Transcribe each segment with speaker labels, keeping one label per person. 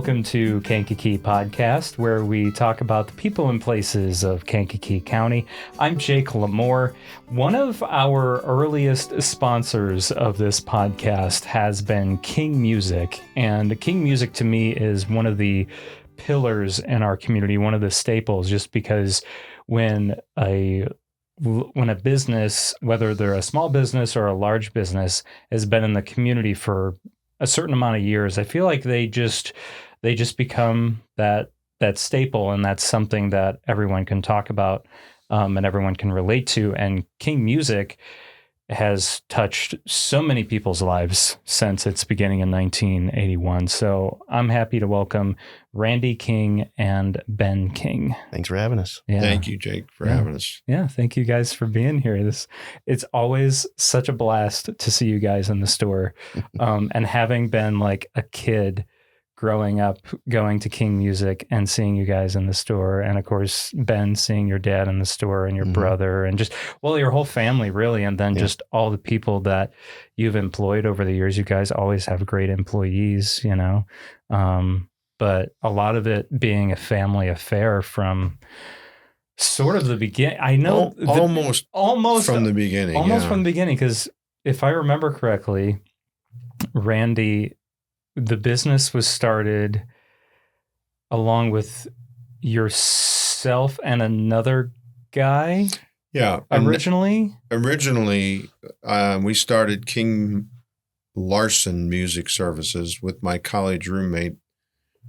Speaker 1: Welcome to Kankakee Podcast, where we talk about the people and places of Kankakee County. I'm Jake LaMore. One of our earliest sponsors of this podcast has been King Music, and King Music to me is one of the pillars in our community, one of the staples, just because when a business, whether they're a small business or a large business, has been in the community for a certain amount of years, I feel like they just become that staple, and that's something that everyone can talk about and everyone can relate to. And King Music has touched so many people's lives since its beginning in 1981. So I'm happy to welcome Randy King and Ben King.
Speaker 2: Thanks for having us.
Speaker 3: Yeah. Thank you, Jake, for having us.
Speaker 1: Yeah, thank you guys for being here. It's always such a blast to see you guys in the store. And having been like a kid growing up, going to King Music and seeing you guys in the store. And of course, Ben, seeing your dad in the store and your brother and just, well, your whole family really. And then just all the people that you've employed over the years. You guys always have great employees, you know, but a lot of it being a family affair from sort of the beginning. I know
Speaker 3: almost from the beginning.
Speaker 1: Almost from the beginning. Because if I remember correctly, Randy, the business was started along with yourself and another guy.
Speaker 3: Yeah.
Speaker 1: Originally,
Speaker 3: we started King Larson Music Services with my college roommate,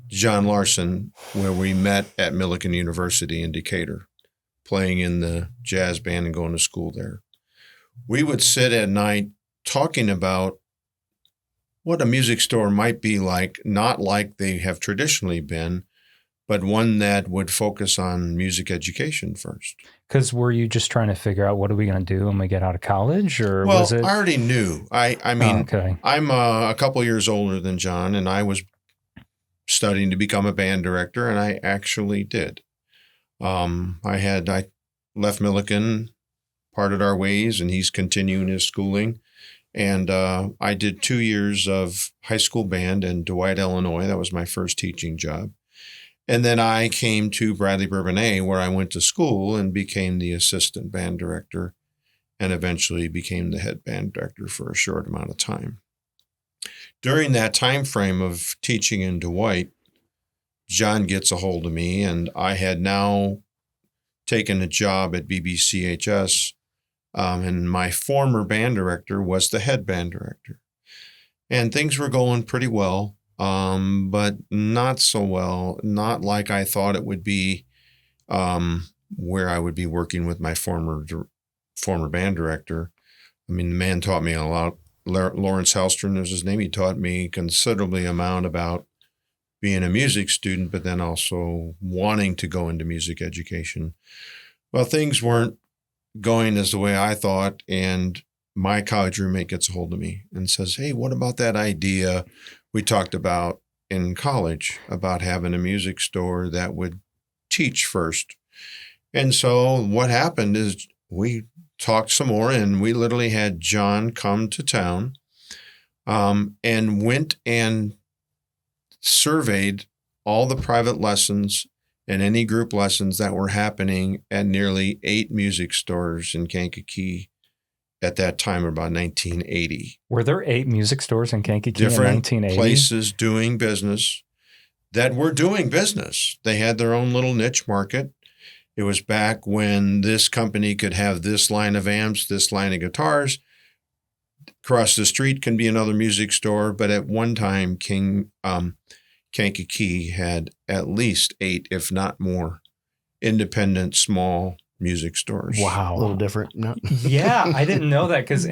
Speaker 3: John Larson, where we met at Millikan University in Decatur, playing in the jazz band and going to school there. We would sit at night talking about what a music store might be like, not like they have traditionally been, but one that would focus on music education first.
Speaker 1: Because were you just trying to figure out what are we going to do when we get out of college, or
Speaker 3: well,
Speaker 1: was it?
Speaker 3: I already knew. I mean, I'm a couple years older than John, and I was studying to become a band director, and I actually did. I left Millikan, parted our ways, and he's continuing his schooling. And I did 2 years of high school band in Dwight, Illinois. That was my first teaching job. And then I came to Bradley Bourbonnais, where I went to school and became the assistant band director and eventually became the head band director for a short amount of time. During that time frame of teaching in Dwight, John gets a hold of me, and I had now taken a job at BBCHS. And my former band director was the head band director. And things were going pretty well, but not so well, not like I thought it would be, where I would be working with my former band director. I mean, the man taught me a lot. Lawrence Hellstrom is his name. He taught me considerably amount about being a music student, but then also wanting to go into music education. Well, things weren't going as the way I thought, and my college roommate gets a hold of me and says, "Hey, what about that idea we talked about in college about having a music store that would teach first?" And so what happened is we talked some more, and we literally had John come to town and went and surveyed all the private lessons and any group lessons that were happening at nearly 8 music stores in Kankakee at that time, about 1980.
Speaker 1: Were there 8 music stores in Kankakee in 1980?
Speaker 3: Different places doing business that were doing business. They had their own little niche market. It was back when this company could have this line of amps, this line of guitars. Across the street can be another music store, but at one time, Kankakee had at least 8, if not more, independent small music stores.
Speaker 1: Wow.
Speaker 2: A little different. No.
Speaker 1: Yeah, I didn't know that because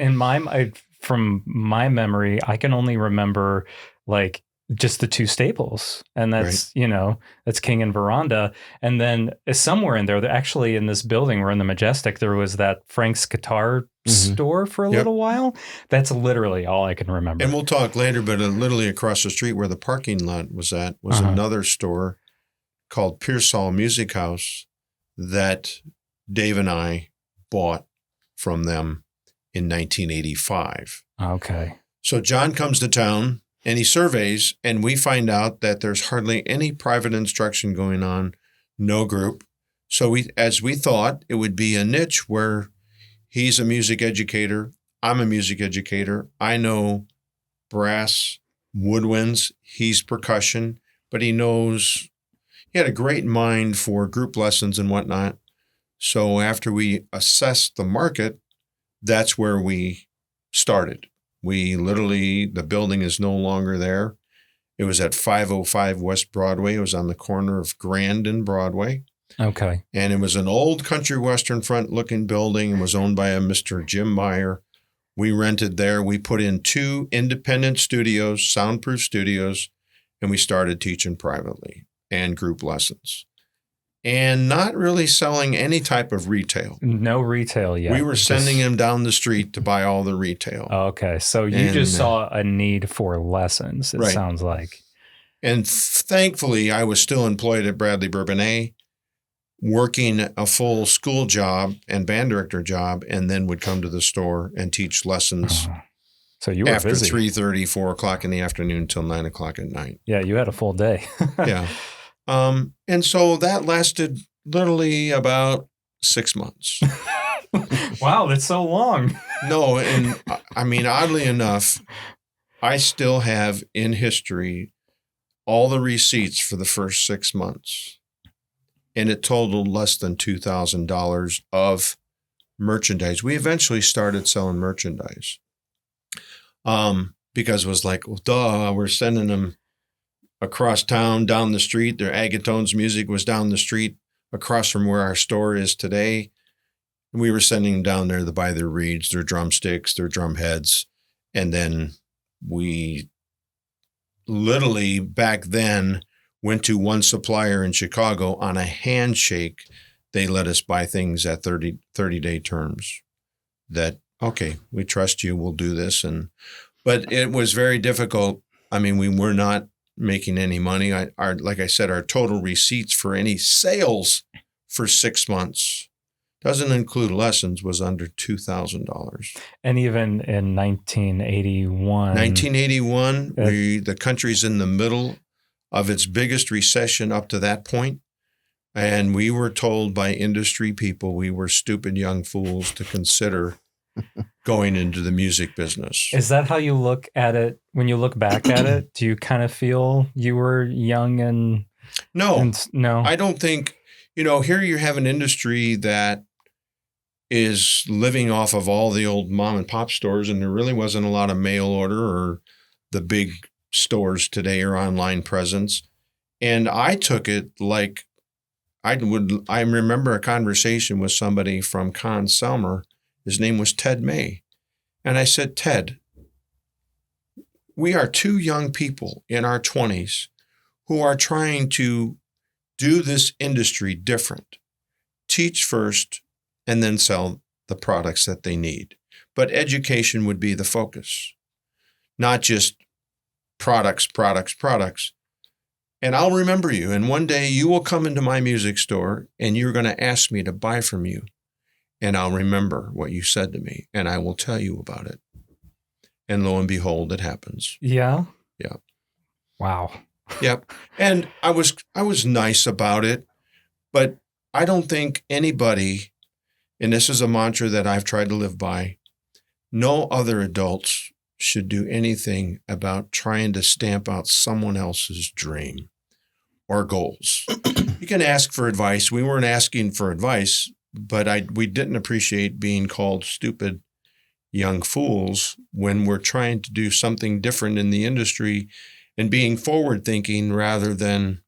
Speaker 1: from my memory, I can only remember like just the 2 staples. And that's, right. That's King and Veranda. And then somewhere in there, actually in this building, we're in the Majestic, there was that Frank's Guitar store for a little while. That's literally all I can remember.
Speaker 3: And we'll talk later, but literally across the street where the parking lot was at was another store called Pearsall Music House that Dave and I bought from them in 1985.
Speaker 1: Okay.
Speaker 3: So John comes to town and he surveys, and we find out that there's hardly any private instruction going on, no group. So as we thought, it would be a niche where he's a music educator, I'm a music educator. I know brass, woodwinds, he's percussion, but he had a great mind for group lessons and whatnot. So after we assessed the market, that's where we started. The building is no longer there. It was at 505 West Broadway. It was on the corner of Grand and Broadway.
Speaker 1: Okay.
Speaker 3: And it was an old country western front looking building and was owned by a Mr. Jim Meyer. We rented there. We put in 2 independent studios, soundproof studios, and we started teaching privately and group lessons. And not really selling any type of retail.
Speaker 1: No retail yet.
Speaker 3: We were sending him down the street to buy all the retail.
Speaker 1: Okay. So you just saw a need for lessons, it sounds like.
Speaker 3: And thankfully, I was still employed at Bradley Bourbonnais, working a full school job and band director job, and then would come to the store and teach lessons.
Speaker 1: So you were
Speaker 3: after
Speaker 1: busy.
Speaker 3: 3:30, 4 o'clock in the afternoon till 9 o'clock at night.
Speaker 1: Yeah, you had a full day.
Speaker 3: Yeah. And so that lasted literally about 6 months.
Speaker 1: Wow, that's so long.
Speaker 3: No, and I mean, oddly enough, I still have in history all the receipts for the first 6 months. And it totaled less than $2,000 of merchandise. We eventually started selling merchandise because it was like, well, duh, we're sending them across town, down the street. Their Agatone's music was down the street across from where our store is today. And we were sending them down there to buy their reeds, their drumsticks, their drum heads. And then we literally back then went to one supplier in Chicago on a handshake. They let us buy things at 30-day terms that, okay, we trust you, we'll do this. But it was very difficult. I mean, we were not making any money. Like I said, our total receipts for any sales for 6 months, doesn't include lessons, was under $2,000.
Speaker 1: And even in 1981.
Speaker 3: The country's in the middle of its biggest recession up to that point. And we were told by industry people we were stupid young fools to consider going into the music business.
Speaker 1: Is that how you look at it? When you look back at it, do you kind of feel you were young and...
Speaker 3: No, I don't think, here you have an industry that is living off of all the old mom and pop stores, and there really wasn't a lot of mail order or the big stores today or online presence. And I took it like I remember a conversation with somebody from Con Selmer. His name was Ted May. And I said, Ted, we are 2 young people in our 20s who are trying to do this industry different. Teach first and then sell the products that they need. But education would be the focus, not just products. And I'll remember you. And one day you will come into my music store and you're going to ask me to buy from you. And I'll remember what you said to me and I will tell you about it. And lo and behold, it happens.
Speaker 1: Yeah.
Speaker 3: Yeah.
Speaker 1: Wow.
Speaker 3: Yep. And I was nice about it, but I don't think anybody, and this is a mantra that I've tried to live by, no other adults should do anything about trying to stamp out someone else's dream or goals. You can ask for advice. We weren't asking for advice, but we didn't appreciate being called stupid young fools when we're trying to do something different in the industry and being forward thinking rather than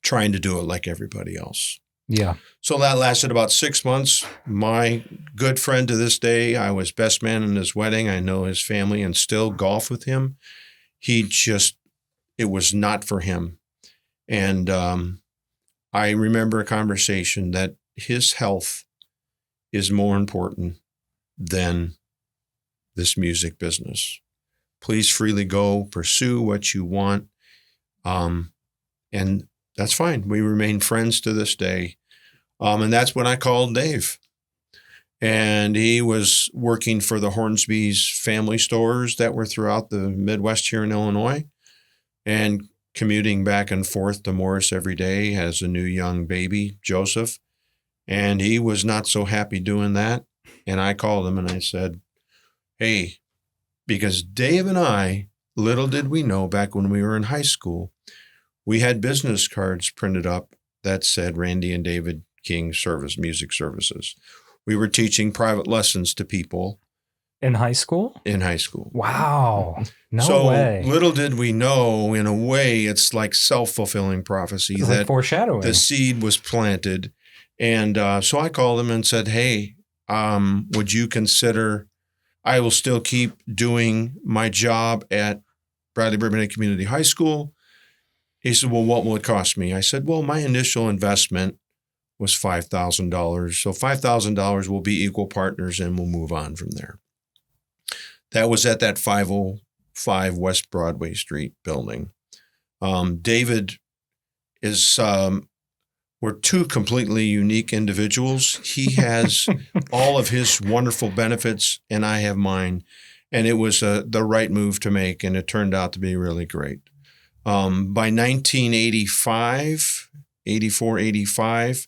Speaker 3: trying to do it like everybody else.
Speaker 1: Yeah.
Speaker 3: So that lasted about 6 months. My good friend to this day, I was best man in his wedding. I know his family and still golf with him. It was not for him. And I remember a conversation that his health is more important than this music business. Please freely go, pursue what you want. And that's fine. We remain friends to this day. And that's when I called Dave. And he was working for the Hornsby's family stores that were throughout the Midwest here in Illinois, and commuting back and forth to Morris every day as a new young baby, Joseph. And he was not so happy doing that. And I called him and I said, hey, because Dave and I, little did we know back when we were in high school, we had business cards printed up that said Randy and David King Music Services. We were teaching private lessons to people.
Speaker 1: In high school?
Speaker 3: In high school.
Speaker 1: Wow. No way.
Speaker 3: So little did we know, in a way, it's like self-fulfilling prophecy.
Speaker 1: It's
Speaker 3: that
Speaker 1: like foreshadowing.
Speaker 3: The seed was planted. And so I called him and said, hey, would you consider, I will still keep doing my job at Bradley Bourbonnais Community High School. He said, well, what will it cost me? I said, well, my initial investment was $5,000. So $5,000 will be equal partners and we'll move on from there. That was at that 505 West Broadway Street building. David is, we're two completely unique individuals. He has all of his wonderful benefits and I have mine. And it was the right move to make, and it turned out to be really great. By 1985, 84, 85,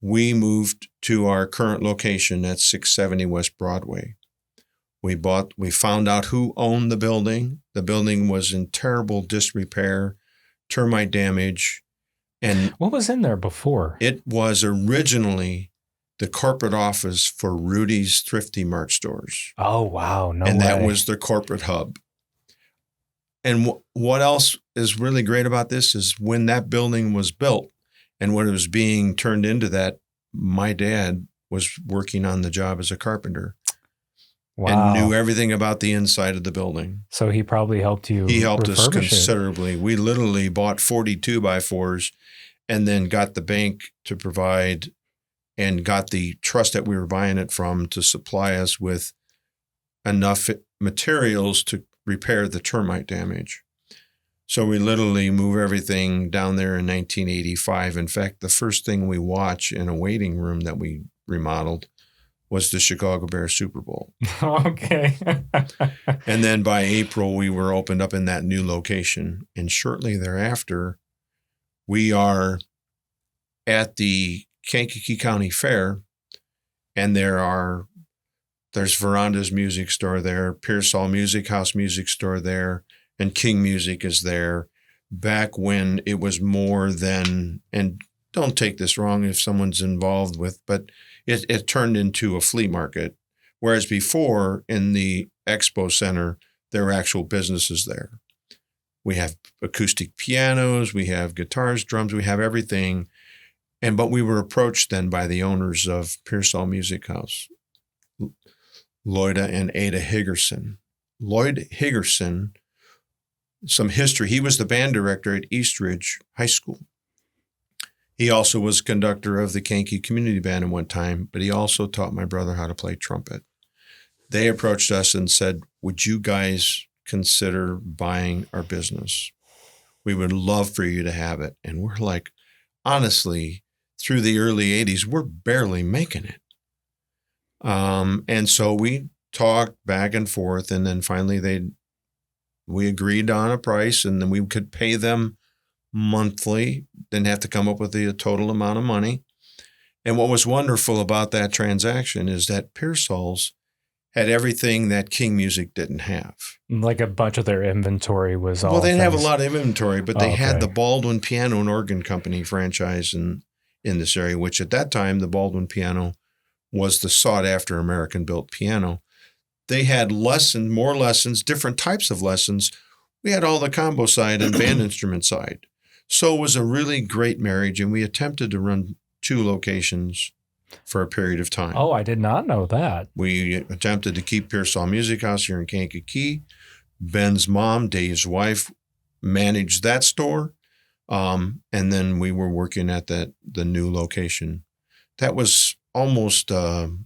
Speaker 3: we moved to our current location at 670 West Broadway. We found out who owned the building. The building was in terrible disrepair, termite damage. And
Speaker 1: what was in there before?
Speaker 3: It was originally the corporate office for Rudy's Thrifty Mart stores.
Speaker 1: Oh, wow. No
Speaker 3: and
Speaker 1: way.
Speaker 3: That was their corporate hub. And what else is really great about this is when that building was built and when it was being turned into that, my dad was working on the job as a carpenter.
Speaker 1: Wow.
Speaker 3: And knew everything about the inside of the building.
Speaker 1: So he probably helped you.
Speaker 3: He helped us considerably. We literally bought 42 by 4s and then got the bank to provide and got the trust that we were buying it from to supply us with enough materials to repair the termite damage. So we literally moved everything down there in 1985. In fact, the first thing we watched in a waiting room that we remodeled was the Chicago Bears Super Bowl.
Speaker 1: Okay.
Speaker 3: And then by April, we were opened up in that new location. And shortly thereafter, we are at the Kankakee County Fair, and there's Veranda's Music Store there, Pearsall Music House Music Store there, and King Music is there. Back when it was more than, and don't take this wrong if someone's involved with, but it turned into a flea market. Whereas before in the expo center, there were actual businesses there. We have acoustic pianos, we have guitars, drums, we have everything. But we were approached then by the owners of Pearsall Music House, Lloyda and Ada Higgerson. Lloyd Higgerson, some history. He was the band director at Eastridge High School. He also was conductor of the Kankakee Community Band at one time, but he also taught my brother how to play trumpet. They approached us and said, would you guys consider buying our business? We would love for you to have it. And we're like, honestly, through the early 80s, we're barely making it. And so we talked back and forth, and then finally we agreed on a price, and then we could pay them monthly, didn't have to come up with the total amount of money. And what was wonderful about that transaction is that Pearsall's had everything that King Music didn't have.
Speaker 1: Like a bunch of their inventory was all.
Speaker 3: Well, they didn't have a lot of inventory, but they had the Baldwin Piano and Organ Company franchise in this area, which at that time, the Baldwin piano was the sought-after American-built piano. They had more lessons, different types of lessons. We had all the combo side and band instrument side. So it was a really great marriage, and we attempted to run 2 locations for a period of time.
Speaker 1: Oh, I did not know that.
Speaker 3: We attempted to keep Pearsall Music House here in Kankakee. Ben's mom, Dave's wife, managed that store. And then we were working at the new location. That was almost the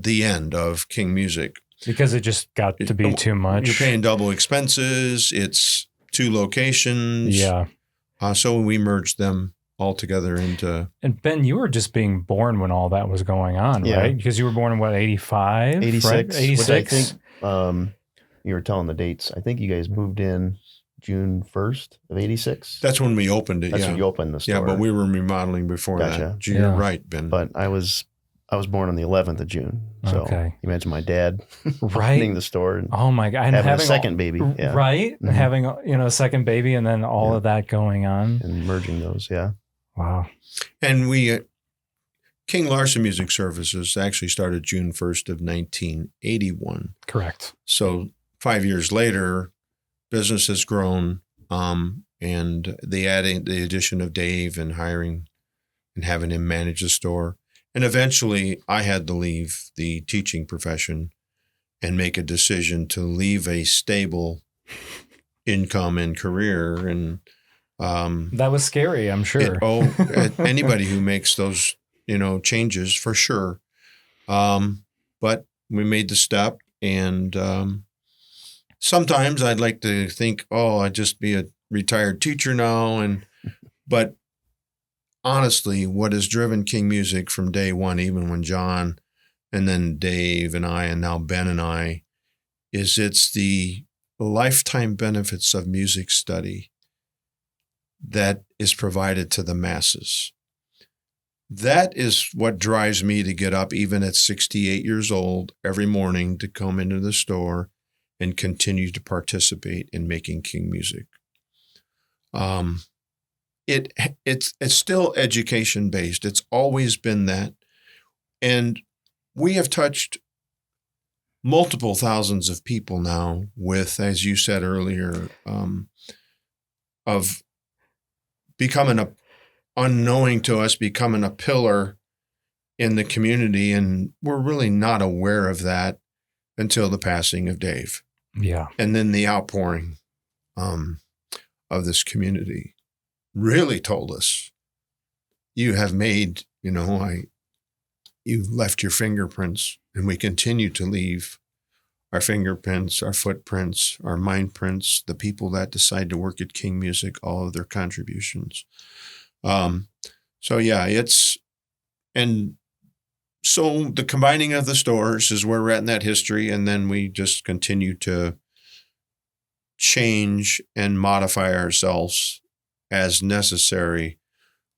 Speaker 3: end of King Music.
Speaker 1: Because it just got to be too much.
Speaker 3: You're paying double expenses. It's 2 locations.
Speaker 1: Yeah.
Speaker 3: So we merged them. altogether into.
Speaker 1: And Ben, you were just being born when all that was going on, right? Because you were born in what, 85?
Speaker 2: 86.
Speaker 1: Right? 86.
Speaker 2: Which I think you were telling the dates. I think you guys moved in June 1st of 86.
Speaker 3: That's when we opened it.
Speaker 2: That's when you opened the store.
Speaker 3: Yeah, but we were remodeling before that. You're right, Ben.
Speaker 2: But I was born on the 11th of June. So imagine my dad opening the store. And
Speaker 1: oh my God. And
Speaker 2: having a second baby. Yeah.
Speaker 1: Right. Mm-hmm. Having, a second baby and then all of that going on.
Speaker 2: And merging those. Yeah.
Speaker 1: Wow.
Speaker 3: And we, King Larson Music Services actually started June 1st of 1981.
Speaker 1: Correct.
Speaker 3: So 5 years later, business has grown, and the addition of Dave and hiring and having him manage the store. And eventually I had to leave the teaching profession and make a decision to leave a stable income and career. And
Speaker 1: that was scary, I'm sure.
Speaker 3: Anybody who makes those, changes for sure. But we made the step, and sometimes I'd like to think, I'd just be a retired teacher now. But honestly, what has driven King Music from day one, even when John and then Dave and I and now Ben and I, is it's the lifetime benefits of music study that is provided to the masses. That is what drives me to get up even at 68 years old every morning to come into the store and continue to participate in making King Music. It's still education based. It's always been that. And we have touched multiple thousands of people now with, as you said earlier, of becoming unknowing to us, becoming a pillar in the community. And we're really not aware of that until the passing of Dave.
Speaker 1: Yeah. And
Speaker 3: then the outpouring of this community really told us, you have made, you left your fingerprints, and we continue to leave our fingerprints, our footprints, our mind prints, the people that decide to work at King Music, all of their contributions. And so the combining of the stores is where we're at in that history. And then we just continue to change and modify ourselves as necessary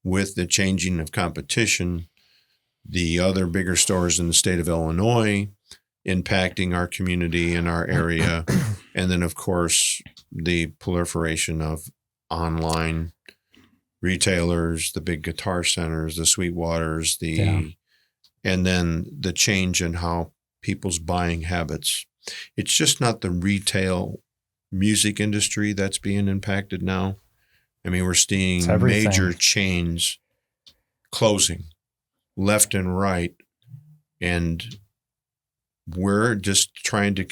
Speaker 3: with the changing of competition, the other bigger stores in the state of Illinois impacting our community and our area. And then, of course, the proliferation of online retailers, the big guitar centers, the Sweetwaters, and then the change in how people's buying habits. It's just not the retail music industry that's being impacted now. I mean, we're seeing major chains closing left and right, and we're just trying to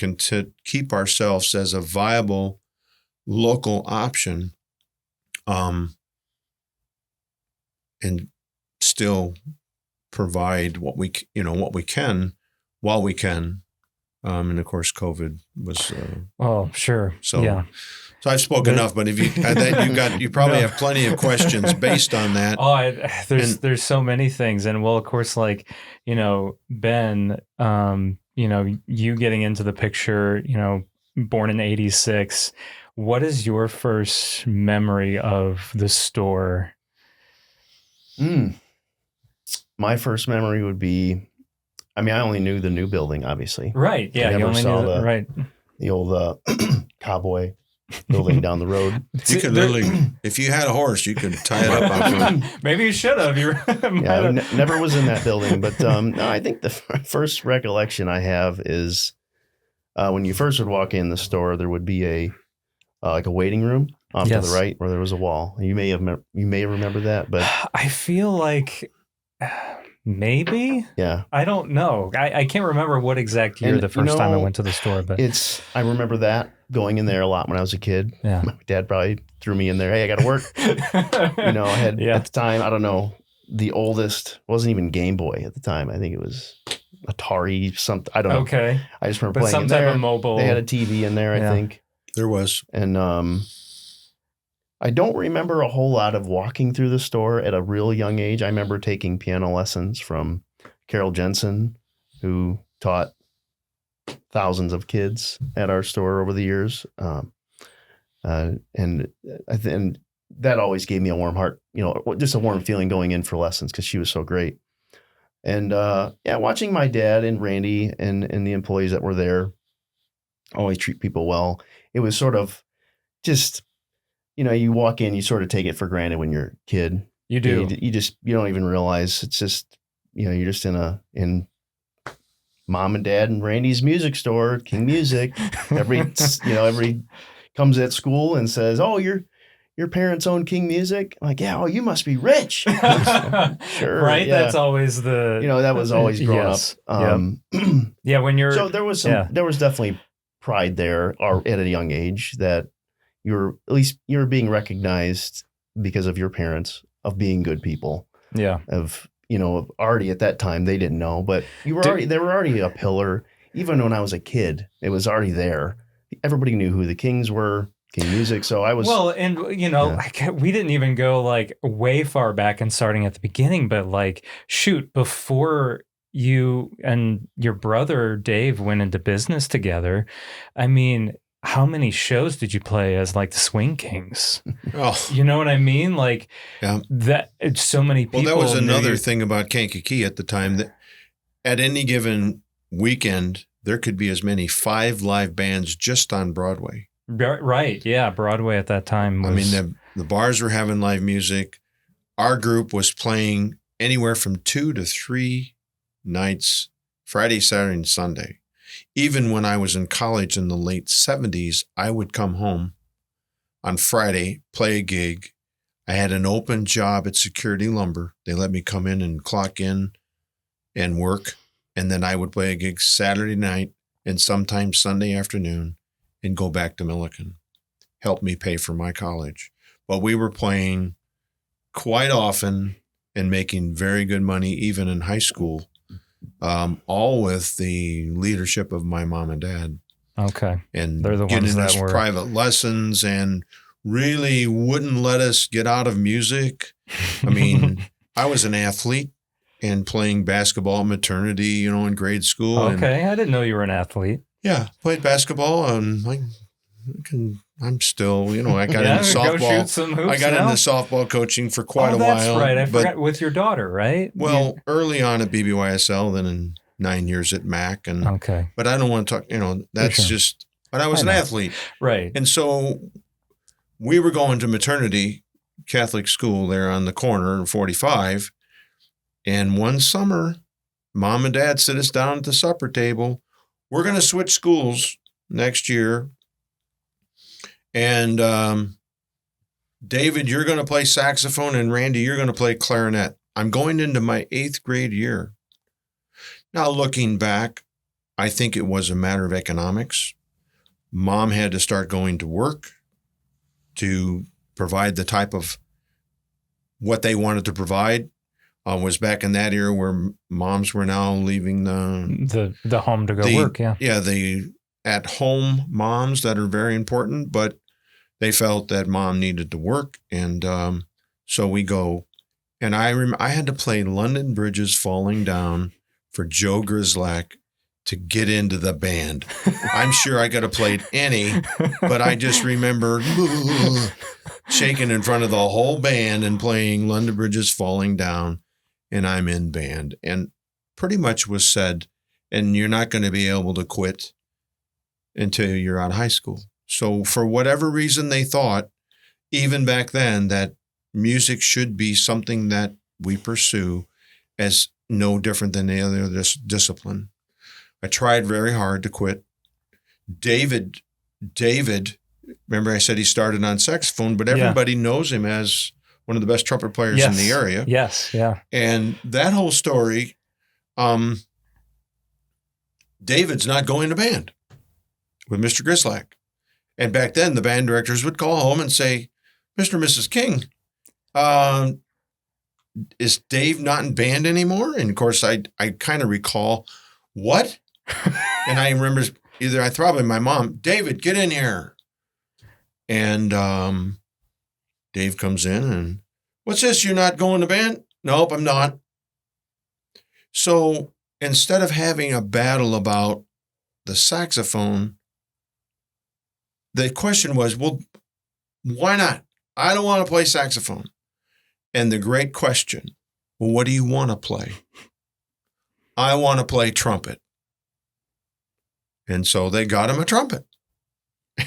Speaker 3: keep ourselves as a viable local option, and still provide what we can while we can. And of course, COVID was.
Speaker 1: Sure.
Speaker 3: So I've spoken enough. But if you probably have plenty of questions based on that.
Speaker 1: There's so many things, and of course, Ben, you getting into the picture, born in '86. What is your first memory of the store?
Speaker 2: My first memory would be, I only knew the new building, obviously.
Speaker 1: Right. Yeah.
Speaker 2: You only saw the old cowboy building down the road.
Speaker 3: You could literally, if you had a horse, you could tie it up out front.
Speaker 1: Maybe you should have.
Speaker 2: I never was in that building, but no, I think the first recollection I have is when you first would walk in the store, there would be a waiting room off to the right where there was a wall. You may remember that, but
Speaker 1: I feel like maybe.
Speaker 2: Yeah.
Speaker 1: I don't know. I can't remember what exact year the first time I went to the store, but
Speaker 2: I remember that going in there a lot when I was a kid.
Speaker 1: Yeah.
Speaker 2: My dad probably threw me in there. Hey, I got to work. I had at the time, I don't know, the oldest wasn't even Game Boy at the time. I think it was Atari something. I don't know.
Speaker 1: Okay.
Speaker 2: I just remember playing
Speaker 1: some
Speaker 2: in
Speaker 1: type
Speaker 2: there.
Speaker 1: of mobile.
Speaker 2: They had a TV in there, I think.
Speaker 3: There was.
Speaker 2: And I don't remember a whole lot of walking through the store at a real young age. I remember taking piano lessons from Carol Jensen, who taught thousands of kids at our store over the years. And that always gave me a warm heart, just a warm feeling going in for lessons because she was so great. And watching my dad and Randy and the employees that were there always treat people well. It was sort of just, you walk in, you sort of take it for granted when you're a kid.
Speaker 1: You do.
Speaker 2: You don't even realize it's just, you're just in Mom and Dad and Randy's music store, King Music. Every comes at school and says, "Oh, your parents own King Music." I'm like, "Yeah, oh, you must be rich." Sure.
Speaker 1: Right.
Speaker 2: Yeah.
Speaker 1: That's always
Speaker 2: that was always growing up.
Speaker 1: Yeah. When you're,
Speaker 2: so there was definitely pride there at a young age that you're being recognized because of your parents, of being good people.
Speaker 1: Yeah.
Speaker 2: Already at that time, they didn't know, but they were already a pillar. Even when I was a kid, it was already there. Everybody knew who the Kings were, King Music. So I was
Speaker 1: we didn't even go like way far back and starting at the beginning, but like, shoot, before you and your brother Dave went into business together, I mean, how many shows did you play as like the Swing Kings?
Speaker 3: Oh,
Speaker 1: you know what I mean? Like that. So many people.
Speaker 3: Well, that was another thing about Kankakee at the time, that at any given weekend there could be as many 5 live bands just on Broadway.
Speaker 1: Right? Yeah, Broadway at that time was.
Speaker 3: I mean, the bars were having live music. Our group was playing anywhere from 2 to 3 nights, Friday, Saturday, and Sunday. Even when I was in college in the late 70s, I would come home on Friday, play a gig. I had an open job at Security Lumber. They let me come in and clock in and work. And then I would play a gig Saturday night and sometimes Sunday afternoon and go back to Milliken. Help me pay for my college. But we were playing quite often and making very good money even in high school. All with the leadership of my mom and dad.
Speaker 1: Okay.
Speaker 3: And
Speaker 1: they're the
Speaker 3: getting
Speaker 1: ones that
Speaker 3: us
Speaker 1: were
Speaker 3: private lessons and really wouldn't let us get out of music. I mean, I was an athlete and playing basketball at maternity, in grade school.
Speaker 1: Okay. I didn't know you were an athlete.
Speaker 3: Yeah. Played basketball and I'm still, I got into softball.
Speaker 1: Go shoot some hoops
Speaker 3: I got into softball coaching for quite a while.
Speaker 1: That's right. I forgot, with your daughter, right?
Speaker 3: Well, early on at BBYSL, then in 9 years at MAC.
Speaker 1: Okay.
Speaker 3: But I don't want to talk, that's just, but I was an athlete.
Speaker 1: Right.
Speaker 3: And so we were going to maternity Catholic school there on the corner in 45. And one summer, Mom and Dad sit us down at the supper table. We're going to switch schools next year. And David, you're going to play saxophone, and Randy, you're going to play clarinet. I'm going into my 8th grade year. Now, looking back, I think it was a matter of economics. Mom had to start going to work to provide the type of what they wanted to provide. Was back in that era where moms were now leaving
Speaker 1: the home to go work. Yeah.
Speaker 3: Yeah. The at-home moms that are very important, but they felt that mom needed to work. And so we go. And I had to play London Bridges Falling Down for Joe Grislak to get into the band. I'm sure I could have played any, but I just remember shaking in front of the whole band and playing London Bridges Falling Down, and I'm in band. And pretty much was said, and you're not going to be able to quit until you're out of high school. So for whatever reason, they thought, even back then, that music should be something that we pursue as no different than any other discipline. I tried very hard to quit. David, remember I said he started on saxophone, but everybody knows him as one of the best trumpet players in the area.
Speaker 1: Yes, yeah.
Speaker 3: And that whole story, David's not going to band with Mr. Grislak. And back then, the band directors would call home and say, Mr. and Mrs. King, is Dave not in band anymore? And of course, I kind of recall, what? And I remember probably my mom, David, get in here. And Dave comes in and, what's this? You're not going to band? Nope, I'm not. So instead of having a battle about the saxophone, the question was, well, why not? I don't want to play saxophone. And the great question, well, what do you want to play? I want to play trumpet. And so they got him a trumpet.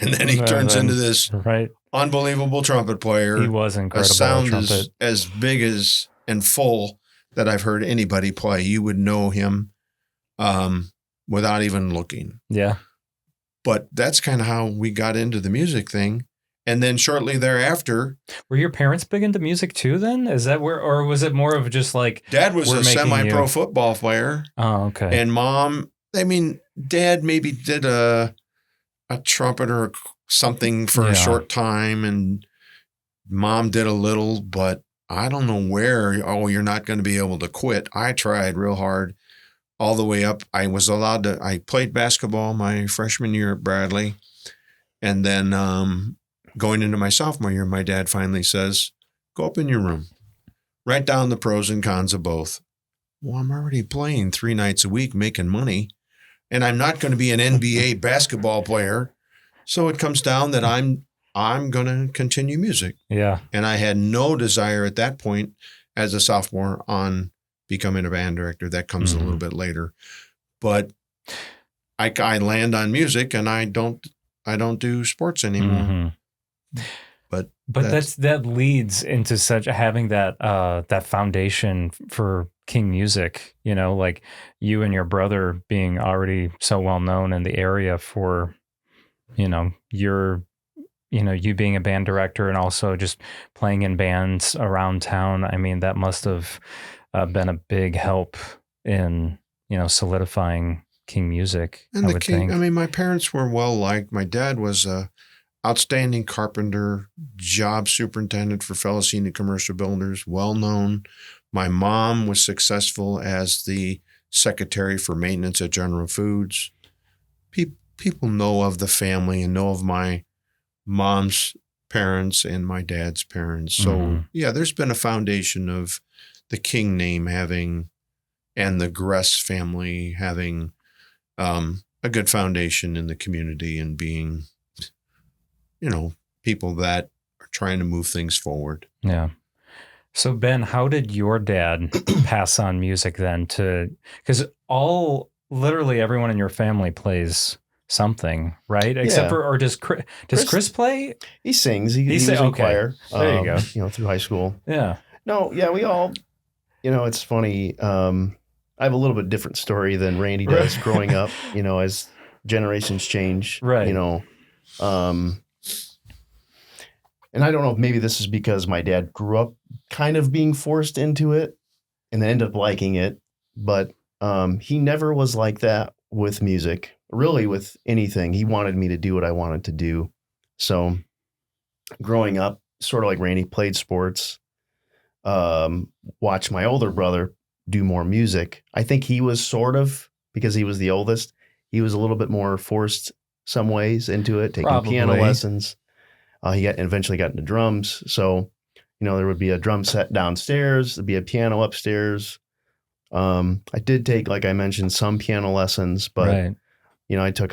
Speaker 3: And then he turns into this unbelievable trumpet player.
Speaker 1: He was incredible.
Speaker 3: A sound as big as and full that I've heard anybody play. You would know him without even looking.
Speaker 1: Yeah.
Speaker 3: But that's kind of how we got into the music thing. And then shortly thereafter.
Speaker 1: Were your parents big into music too then? Is that where, or was it more of just like.
Speaker 3: Dad was a semi-pro football player.
Speaker 1: Oh, okay.
Speaker 3: And Mom, Dad maybe did a trumpet or something for a short time. And Mom did a little, but I don't know where. Oh, you're not going to be able to quit. I tried real hard all the way up. I played basketball my freshman year at Bradley. And then going into my sophomore year, my dad finally says, go up in your room, write down the pros and cons of both. Well, I'm already playing 3 nights a week, making money, and I'm not going to be an NBA basketball player. So it comes down that I'm going to continue music.
Speaker 1: Yeah.
Speaker 3: And I had no desire at that point as a sophomore on becoming a band director. That comes a little bit later. But I land on music, and I don't do sports anymore.
Speaker 1: Mm-hmm. But that leads into having that foundation for King music, like you and your brother being already so well known in the area for, you being a band director and also just playing in bands around town. I mean, that must have been a big help in, solidifying King music.
Speaker 3: And the King, my parents were well liked. My dad was a outstanding carpenter, job superintendent for Felicini Commercial Builders, well known. My mom was successful as the secretary for maintenance at General Foods. People know of the family and know of my mom's parents and my dad's parents. So there's been a foundation of the King name and the Gress family having a good foundation in the community and being people that are trying to move things forward.
Speaker 1: Yeah. So Ben, how did your dad pass on music then because literally everyone in your family plays something, right? Except for, or does Chris play?
Speaker 2: He sings. He was in choir.
Speaker 1: There you go.
Speaker 2: Through high school.
Speaker 1: Yeah.
Speaker 2: No, yeah, we all, it's funny. I have a little bit different story than Randy does growing up, as generations change.
Speaker 1: Right.
Speaker 2: And I don't know if maybe this is because my dad grew up kind of being forced into it and then ended up liking it. But he never was like that with music, really with anything. He wanted me to do what I wanted to do. So growing up, sort of like Randy, played sports, watched my older brother do more music. I think he was because he was the oldest, he was a little bit more forced some ways into it, taking piano lessons. He eventually got into drums. So, there would be a drum set downstairs. There'd be a piano upstairs. I did take, like I mentioned, some piano lessons, but, I took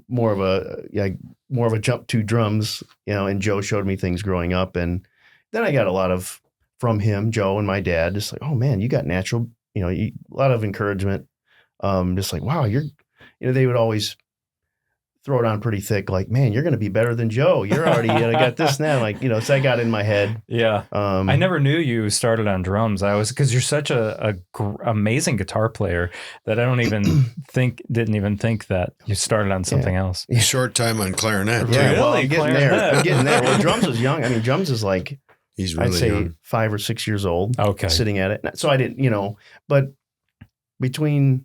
Speaker 2: more of a jump to drums, and Joe showed me things growing up. And then I got a lot from him, Joe and my dad, just like, oh man, you got natural, a lot of encouragement. Just like, wow, they would always throw it on pretty thick, like, man, you're going to be better than Joe. You're already got this now. Like, so that got in my head.
Speaker 1: Yeah. I never knew you started on drums. Because you're such a amazing guitar player that I didn't even think that you started on something else.
Speaker 3: Yeah. Short time on clarinet.
Speaker 2: Yeah. Well, I'm getting there. Well, drums was young. Drums is like,
Speaker 3: he's really
Speaker 2: I'd say
Speaker 3: young.
Speaker 2: 5 or 6 years old.
Speaker 1: Okay.
Speaker 2: Sitting at it. So I didn't, but between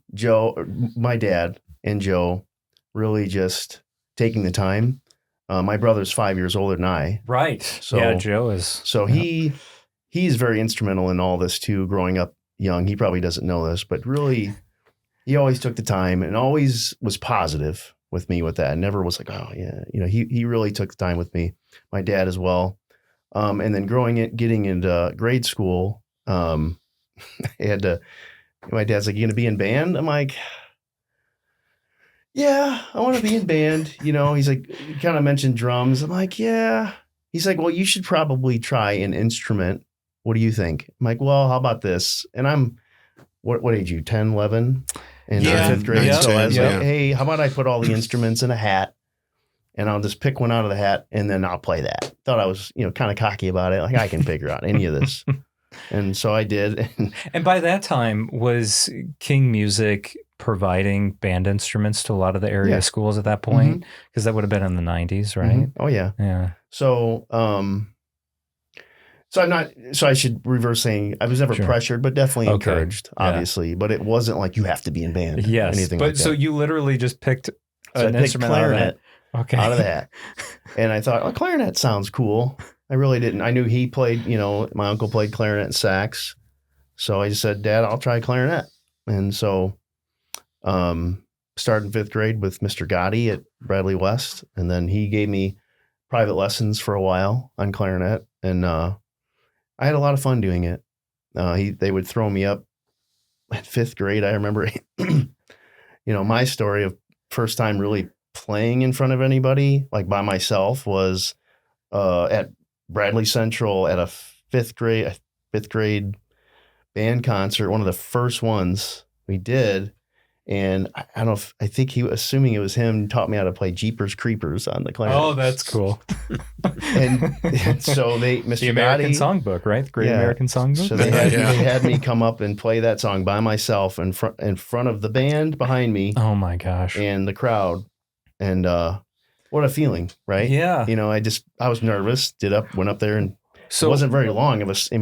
Speaker 2: my dad and Joe, really just taking the time. My brother's 5 years older than I.
Speaker 1: Right.
Speaker 2: So,
Speaker 1: yeah, Joe is.
Speaker 2: So he's very instrumental in all this too, growing up young. He probably doesn't know this, but really he always took the time and always was positive with me with that. I never was like, oh yeah, he really took the time with me. My dad as well. And then getting into grade school, I had to. My dad's like, "You gonna be in band?" I'm like, "Yeah, I want to be in band." He's like, he kind of mentioned drums. I'm like, "Yeah." He's like, "Well, you should probably try an instrument. What do you think?" I'm like, "Well, how about this?" And I'm, what age are you? 10, 11? In fifth grade.
Speaker 3: Yeah,
Speaker 2: so I was like,
Speaker 3: yeah.
Speaker 2: "Hey, how about I put all the instruments in a hat and I'll just pick one out of the hat and then I'll play that." Thought I was, kind of cocky about it. Like, I can figure out any of this. And so I did.
Speaker 1: And by that time, was King Music providing band instruments to a lot of the area schools at that point? Because that would have been in the 90s, right?
Speaker 2: Mm-hmm. Oh, yeah.
Speaker 1: Yeah.
Speaker 2: So, so I should reverse saying I was never pressured, but definitely encouraged, obviously. But it wasn't like you have to be in band.
Speaker 1: Yes.
Speaker 2: Anything
Speaker 1: but
Speaker 2: like that.
Speaker 1: So you literally just picked an
Speaker 2: I
Speaker 1: instrument
Speaker 2: clarinet
Speaker 1: out
Speaker 2: of the hat. And I thought, oh, clarinet sounds cool. I really didn't. I knew he played, my uncle played clarinet and sax. So I just said, "Dad, I'll try clarinet." And so started in fifth grade with Mr. Gotti at Bradley West. And then he gave me private lessons for a while on clarinet. And I had a lot of fun doing it. They would throw me up at fifth grade. I remember, my story of first time really playing in front of anybody, like by myself, was at Bradley Central at a fifth grade band concert, one of the first ones we did. And I don't know I think he was assuming it was him, taught me how to play Jeepers Creepers on the clarinet.
Speaker 1: Oh, that's cool.
Speaker 2: and so Mr.
Speaker 1: The American
Speaker 2: Gotti,
Speaker 1: Songbook, right? The Great American Songbook.
Speaker 2: So they had me come up and play that song by myself in front of the band behind me.
Speaker 1: Oh my gosh.
Speaker 2: And the crowd. And what a feeling, right?
Speaker 1: Yeah.
Speaker 2: I was nervous, went up there, and it wasn't very long. It was, I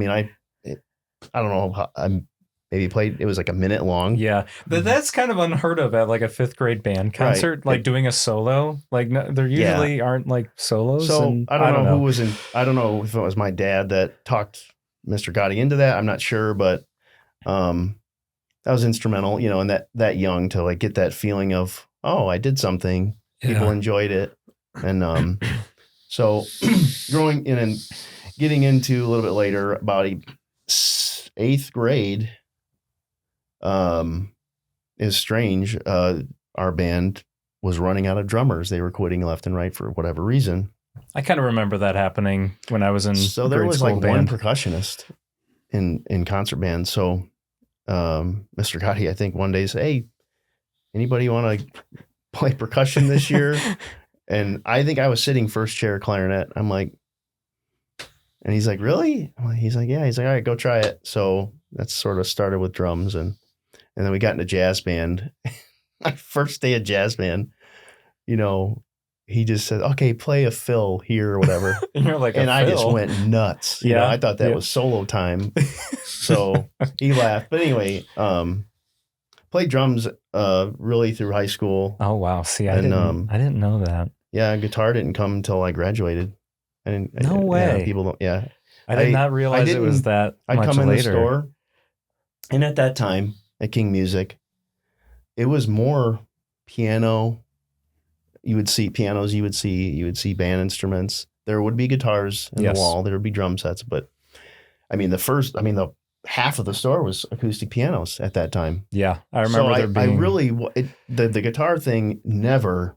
Speaker 2: don't know how I maybe played, it was like a minute long.
Speaker 1: Yeah. But that's kind of unheard of at like a fifth grade band concert, like doing a solo. Like there usually aren't like solos.
Speaker 2: So I don't know who was in, I don't know if it was my dad that talked Mr. Gotti into that. I'm not sure, but that was instrumental, and that young to like get that feeling of, oh, I did something. People enjoyed it. And so growing in and getting into a little bit later, about eighth grade, is strange. Our band was running out of drummers. They were quitting left and right for whatever reason.
Speaker 1: I kind of remember that happening when I was in
Speaker 2: So there was like one percussionist in concert band. So Mr. Gotti, I think one day said, "Hey, anybody want to play percussion this year?" And I think I was sitting first chair clarinet. I'm like, and he's like, "Really?" He's like, "Yeah." He's like, "All right, go try it." So that's sort of started with drums, and then we got into jazz band. My first day of jazz band, he just said, "Okay, play a fill here or whatever."
Speaker 1: And you're like,
Speaker 2: I just went nuts. I thought that was solo time. So he laughed. But anyway, played drums really through high school.
Speaker 1: Oh wow! See, I didn't know that.
Speaker 2: Yeah, guitar didn't come until I graduated.
Speaker 1: No way.
Speaker 2: Yeah, people don't. Yeah,
Speaker 1: I did not realize it was that
Speaker 2: I'd
Speaker 1: much
Speaker 2: come in
Speaker 1: later.
Speaker 2: the store, and at that time at King Music, it was more piano. You would see pianos. You would see band instruments. There would be guitars in the wall. There would be drum sets. But the half of the store was acoustic pianos at that time.
Speaker 1: Yeah, I remember there being.
Speaker 2: The guitar thing never.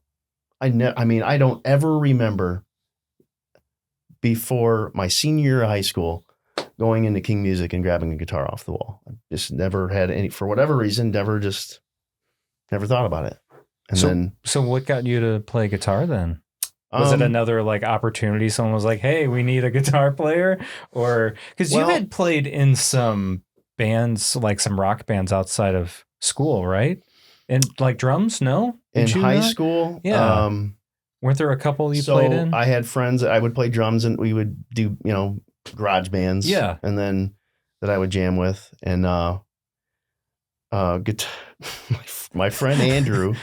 Speaker 2: I don't ever remember before my senior year of high school going into King Music and grabbing a guitar off the wall. I just never had any, for whatever reason, never thought about it. And
Speaker 1: so what got you to play guitar then? Was it another like opportunity? Someone was like, "Hey, we need a guitar player," or because you had played in some bands, like some rock bands outside of school, right? And like drums, no?
Speaker 2: In high school,
Speaker 1: yeah. Weren't there a couple you played in?
Speaker 2: I had friends that I would play drums, and we would do garage bands.
Speaker 1: Yeah,
Speaker 2: and then that I would jam with, and guitar. My friend Andrew.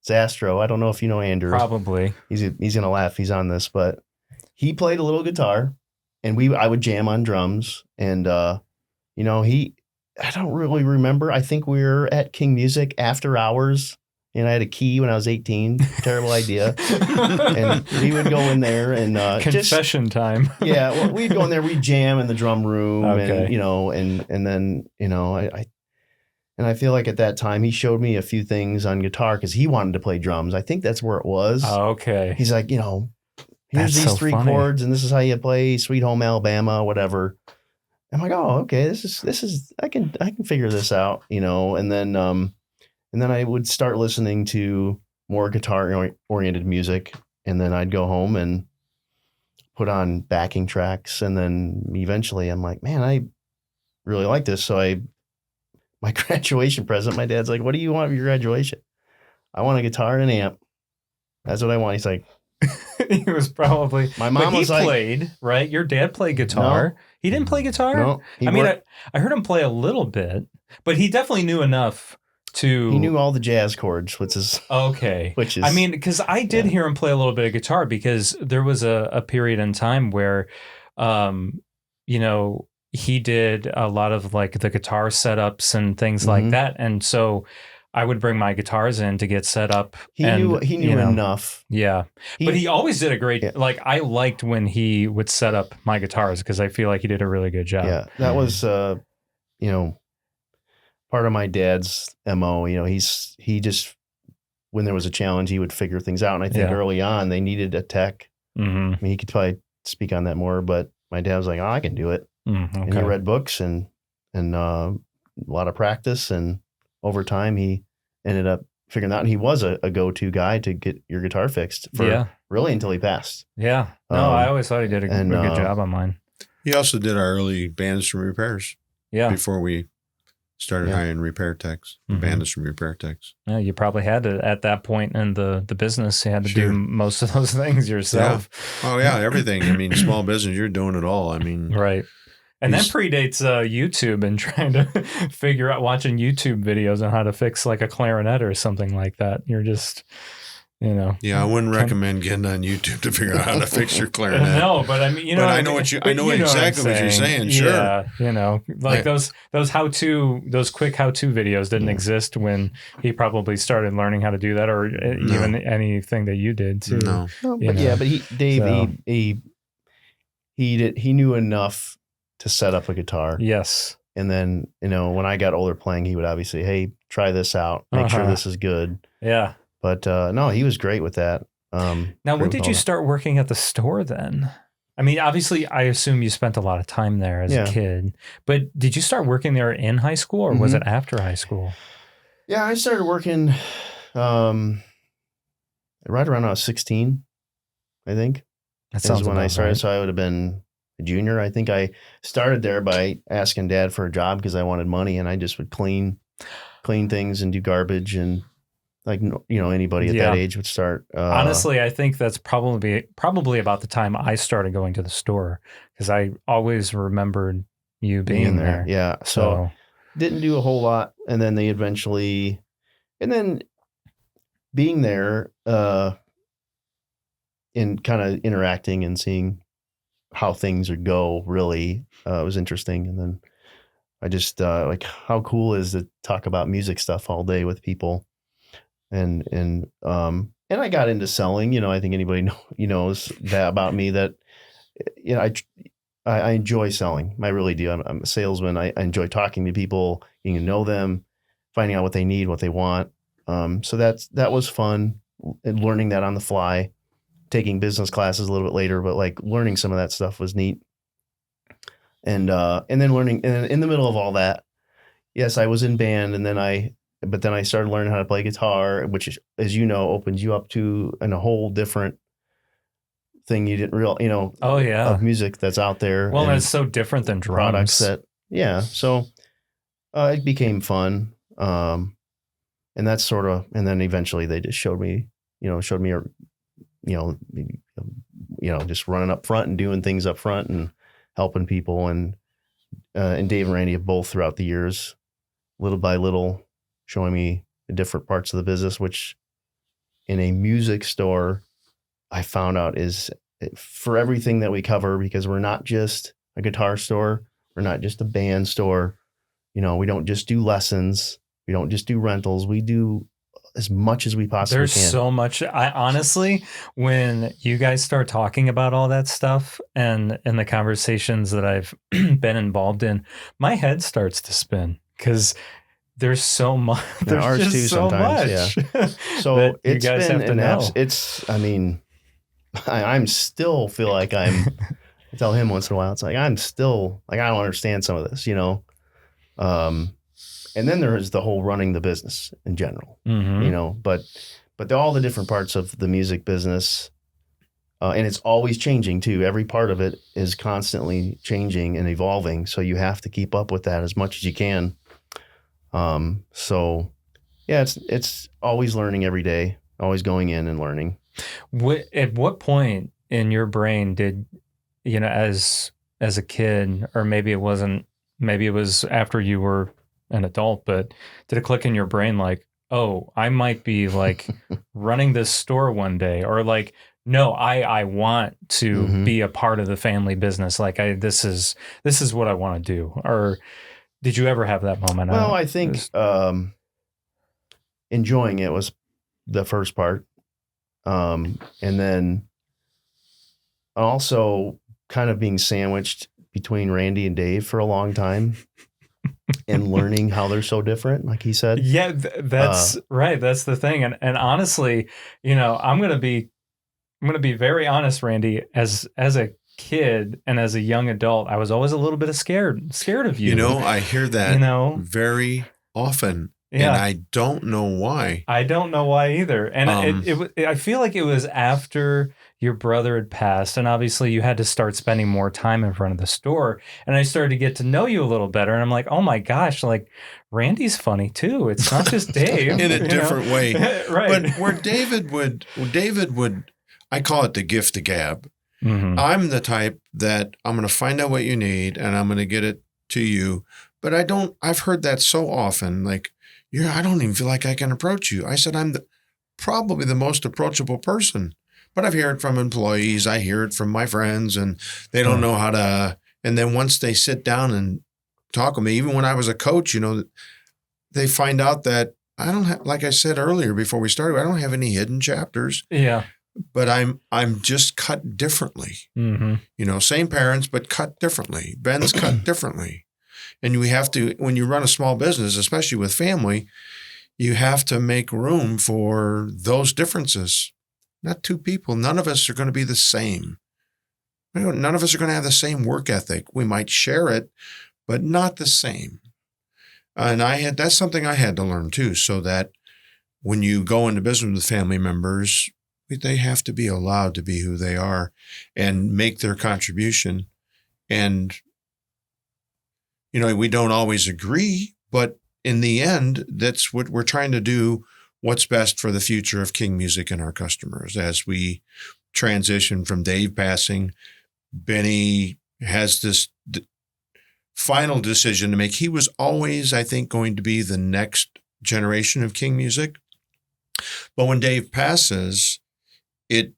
Speaker 2: Zastro. I don't know if you know Andrew.
Speaker 1: Probably.
Speaker 2: He's gonna laugh. He's on this, but he played a little guitar, and I would jam on drums. And I don't really remember. I think we were at King Music after hours and I had a key when I was 18. Terrible idea. And we would go in there and
Speaker 1: confession time.
Speaker 2: Yeah, well, we'd go in there, we'd jam in the drum room,
Speaker 1: okay.
Speaker 2: and then I feel like at that time he showed me a few things on guitar because he wanted to play drums. I think that's where it was.
Speaker 1: Okay.
Speaker 2: He's like, here's these three chords, and this is how you play Sweet Home Alabama, whatever. I'm like, oh, okay, this is I can figure this out, and then I would start listening to more guitar-oriented music, and then I'd go home and put on backing tracks, and then eventually I'm like, man, I really like this. So my graduation present, my dad's like, what do you want for your graduation? I want a guitar and an amp. That's what I want. He's like,
Speaker 1: he was probably,
Speaker 2: my mom was like,
Speaker 1: played, right? Your dad played guitar. No, he didn't play guitar?
Speaker 2: No.
Speaker 1: I heard him play a little bit, but he definitely knew enough. He
Speaker 2: knew all the jazz chords, which is
Speaker 1: okay. Because I did hear him play a little bit of guitar because there was a period in time where, he did a lot of like the guitar setups and things like that, and so I would bring my guitars in to get set up.
Speaker 2: He knew enough.
Speaker 1: Yeah, but he always did a great. Like I liked when he would set up my guitars because I feel like he did a really good job.
Speaker 2: Yeah, that was part of my dad's MO. He just, when there was a challenge, he would figure things out. And I think early on they needed a tech. I mean, he could probably speak on that more, but my dad was like, oh, I can do it. Okay. And he read books and a lot of practice. And over time he ended up figuring out, and he was a go-to guy to get your guitar fixed for really until he passed.
Speaker 1: Yeah. No, I always thought he did a good job on mine.
Speaker 3: He also did our early bandits and repairs. Yeah. Before we started hiring repair techs, bandits and repair techs.
Speaker 1: Yeah, you probably had to, at that point in the business, you had to do most of those things yourself.
Speaker 3: Yeah. Oh, yeah, everything. I mean, small business, you're doing it all. I mean.
Speaker 1: Right. And that predates YouTube and trying to figure out, watching YouTube videos on how to fix like a clarinet or something like that. You're just...
Speaker 3: Yeah, I wouldn't recommend getting on YouTube to figure out how to fix your clarinet.
Speaker 1: No, but I mean,
Speaker 3: I know exactly what you're saying. Sure.
Speaker 1: Yeah, those those quick how-to videos didn't exist when he probably started learning how to do that, or even anything that you did too.
Speaker 2: No, but he knew enough to set up a guitar.
Speaker 1: Yes.
Speaker 2: And then, when I got older playing, he would obviously, hey, try this out. Make sure this is good.
Speaker 1: Yeah.
Speaker 2: But no, he was great with that.
Speaker 1: Now, when did you start working at the store then? I mean, obviously, I assume you spent a lot of time there as a kid. But did you start working there in high school, or was it after high school?
Speaker 2: Yeah, I started working right around when I was 16, I think.
Speaker 1: That sounds
Speaker 2: when I started.
Speaker 1: Right.
Speaker 2: So I would have been a junior. I think I started there by asking Dad for a job because I wanted money, and I just would clean things and do garbage, and like anybody at that age would start.
Speaker 1: Honestly, I think that's probably about the time I started going to the store, because I always remembered you being there.
Speaker 2: Yeah, so didn't do a whole lot, and then being there and kind of interacting and seeing how things would go really was interesting. And then I just like, how cool is to talk about music stuff all day with people. And I got into selling. I think anybody knows that about me, that I enjoy selling. I really do. I'm a salesman. I enjoy talking to people, getting to know them, finding out what they need, what they want. So that was fun, and learning that on the fly, taking business classes a little bit later, but like learning some of that stuff was neat. And then learning, and in the middle of all that, yes, I was in band, but then I started learning how to play guitar, which, as you know, opens you up to a whole different thing you didn't of music that's out there.
Speaker 1: Well, and it's so different than drums.
Speaker 2: Products so it became fun. And that's and then eventually they just showed me, just running up front and doing things up front and helping people. And Dave and Randy have both throughout the years, little by little, showing me the different parts of the business, which in a music store, I found out is for everything that we cover, because we're not just a guitar store. We're not just a band store. We don't just do lessons. We don't just do rentals. We do as much as we possibly
Speaker 1: There's
Speaker 2: can.
Speaker 1: so much. I honestly, when you guys start talking about all that stuff and in the conversations that I've been involved in, my head starts to spin because there's so much. There's
Speaker 2: ours
Speaker 1: just
Speaker 2: too
Speaker 1: so
Speaker 2: sometimes,
Speaker 1: much.
Speaker 2: yeah. So
Speaker 1: that you
Speaker 2: it's
Speaker 1: guys
Speaker 2: been
Speaker 1: have to know.
Speaker 2: It's, I mean, I'm still feel like I tell him once in a while, it's like, I'm still like, I don't understand some of this, you know? And then there is the whole running the business in general, you know, but all the different parts of the music business, and it's always changing too. Every part of it is constantly changing and evolving. So you have to keep up with that as much as you can. So yeah, it's always learning every day, always going in and learning.
Speaker 1: At what point in your brain did, you know, as a kid, or maybe it was after you were an adult, but did it click in your brain like, oh, I might be like running this store one day, or like, no, I want to be a part of the family business. Like this is what I want to do. Or did you ever have that moment?
Speaker 2: Well, I think enjoying it was the first part. And then also kind of being sandwiched between Randy and Dave for a long time and learning how they're so different, like he said.
Speaker 1: Yeah, that's right. That's the thing. And honestly, you know, I'm going to be very honest, Randy, as a kid and as a young adult, I was always a little bit scared of you.
Speaker 3: You know, I hear that,
Speaker 1: you know,
Speaker 3: very often.
Speaker 1: Yeah.
Speaker 3: And I don't know why.
Speaker 1: I don't know why either. And I feel like it was after your brother had passed, and obviously you had to start spending more time in front of the store. And I started to get to know you a little better. And I'm like, oh my gosh, like Randy's funny too. It's not just Dave.
Speaker 3: In a different way.
Speaker 1: Right.
Speaker 3: But where David would, I call it the gift of gab.
Speaker 1: Mm-hmm.
Speaker 3: I'm the type that I'm going to find out what you need and I'm going to get it to you. But I've heard that so often, like, I don't even feel like I can approach you. I said, I'm probably the most approachable person, but I've heard it from employees. I hear it from my friends, and they don't know how to. And then once they sit down and talk with me, even when I was a coach, you know, they find out that I don't have, like I said earlier before we started, I don't have any hidden chapters.
Speaker 1: Yeah.
Speaker 3: But I'm just cut differently.
Speaker 1: Mm-hmm.
Speaker 3: You know, same parents, but cut differently. Ben's cut differently. And we have to, when you run a small business, especially with family, you have to make room for those differences. Not two people. None of us are going to be the same. None of us are going to have the same work ethic. We might share it, but not the same. And that's something I had to learn too, so that when you go into business with family members, they have to be allowed to be who they are and make their contribution. And you know, we don't always agree, but in the end, that's what we're trying to do, what's best for the future of King Music and our customers. As we transition from Dave passing, Benny has this final decision to make. He was always, I think, going to be the next generation of King Music. But when Dave passes, it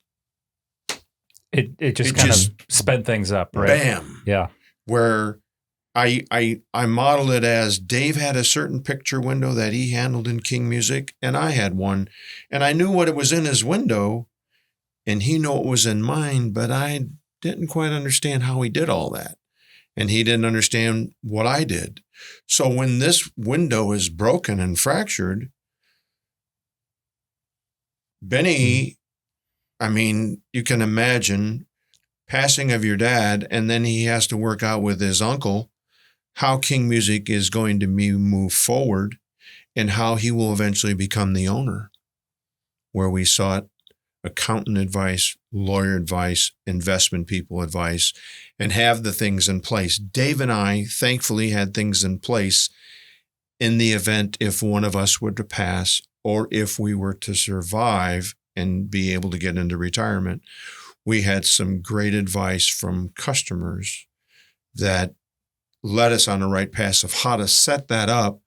Speaker 1: just kind of sped things up, right?
Speaker 3: Bam.
Speaker 1: Yeah.
Speaker 3: Where I modeled it as Dave had a certain picture window that he handled in King Music, and I had one. And I knew what it was in his window, and he knew what was in mine, but I didn't quite understand how he did all that. And he didn't understand what I did. So when this window is broken and fractured, Benny, I mean, you can imagine passing of your dad, and then he has to work out with his uncle how King Music is going to move forward and how he will eventually become the owner, where we sought accountant advice, lawyer advice, investment people advice, and have the things in place. Dave and I thankfully had things in place in the event if one of us were to pass or if we were to survive and be able to get into retirement. We had some great advice from customers that led us on the right path of how to set that up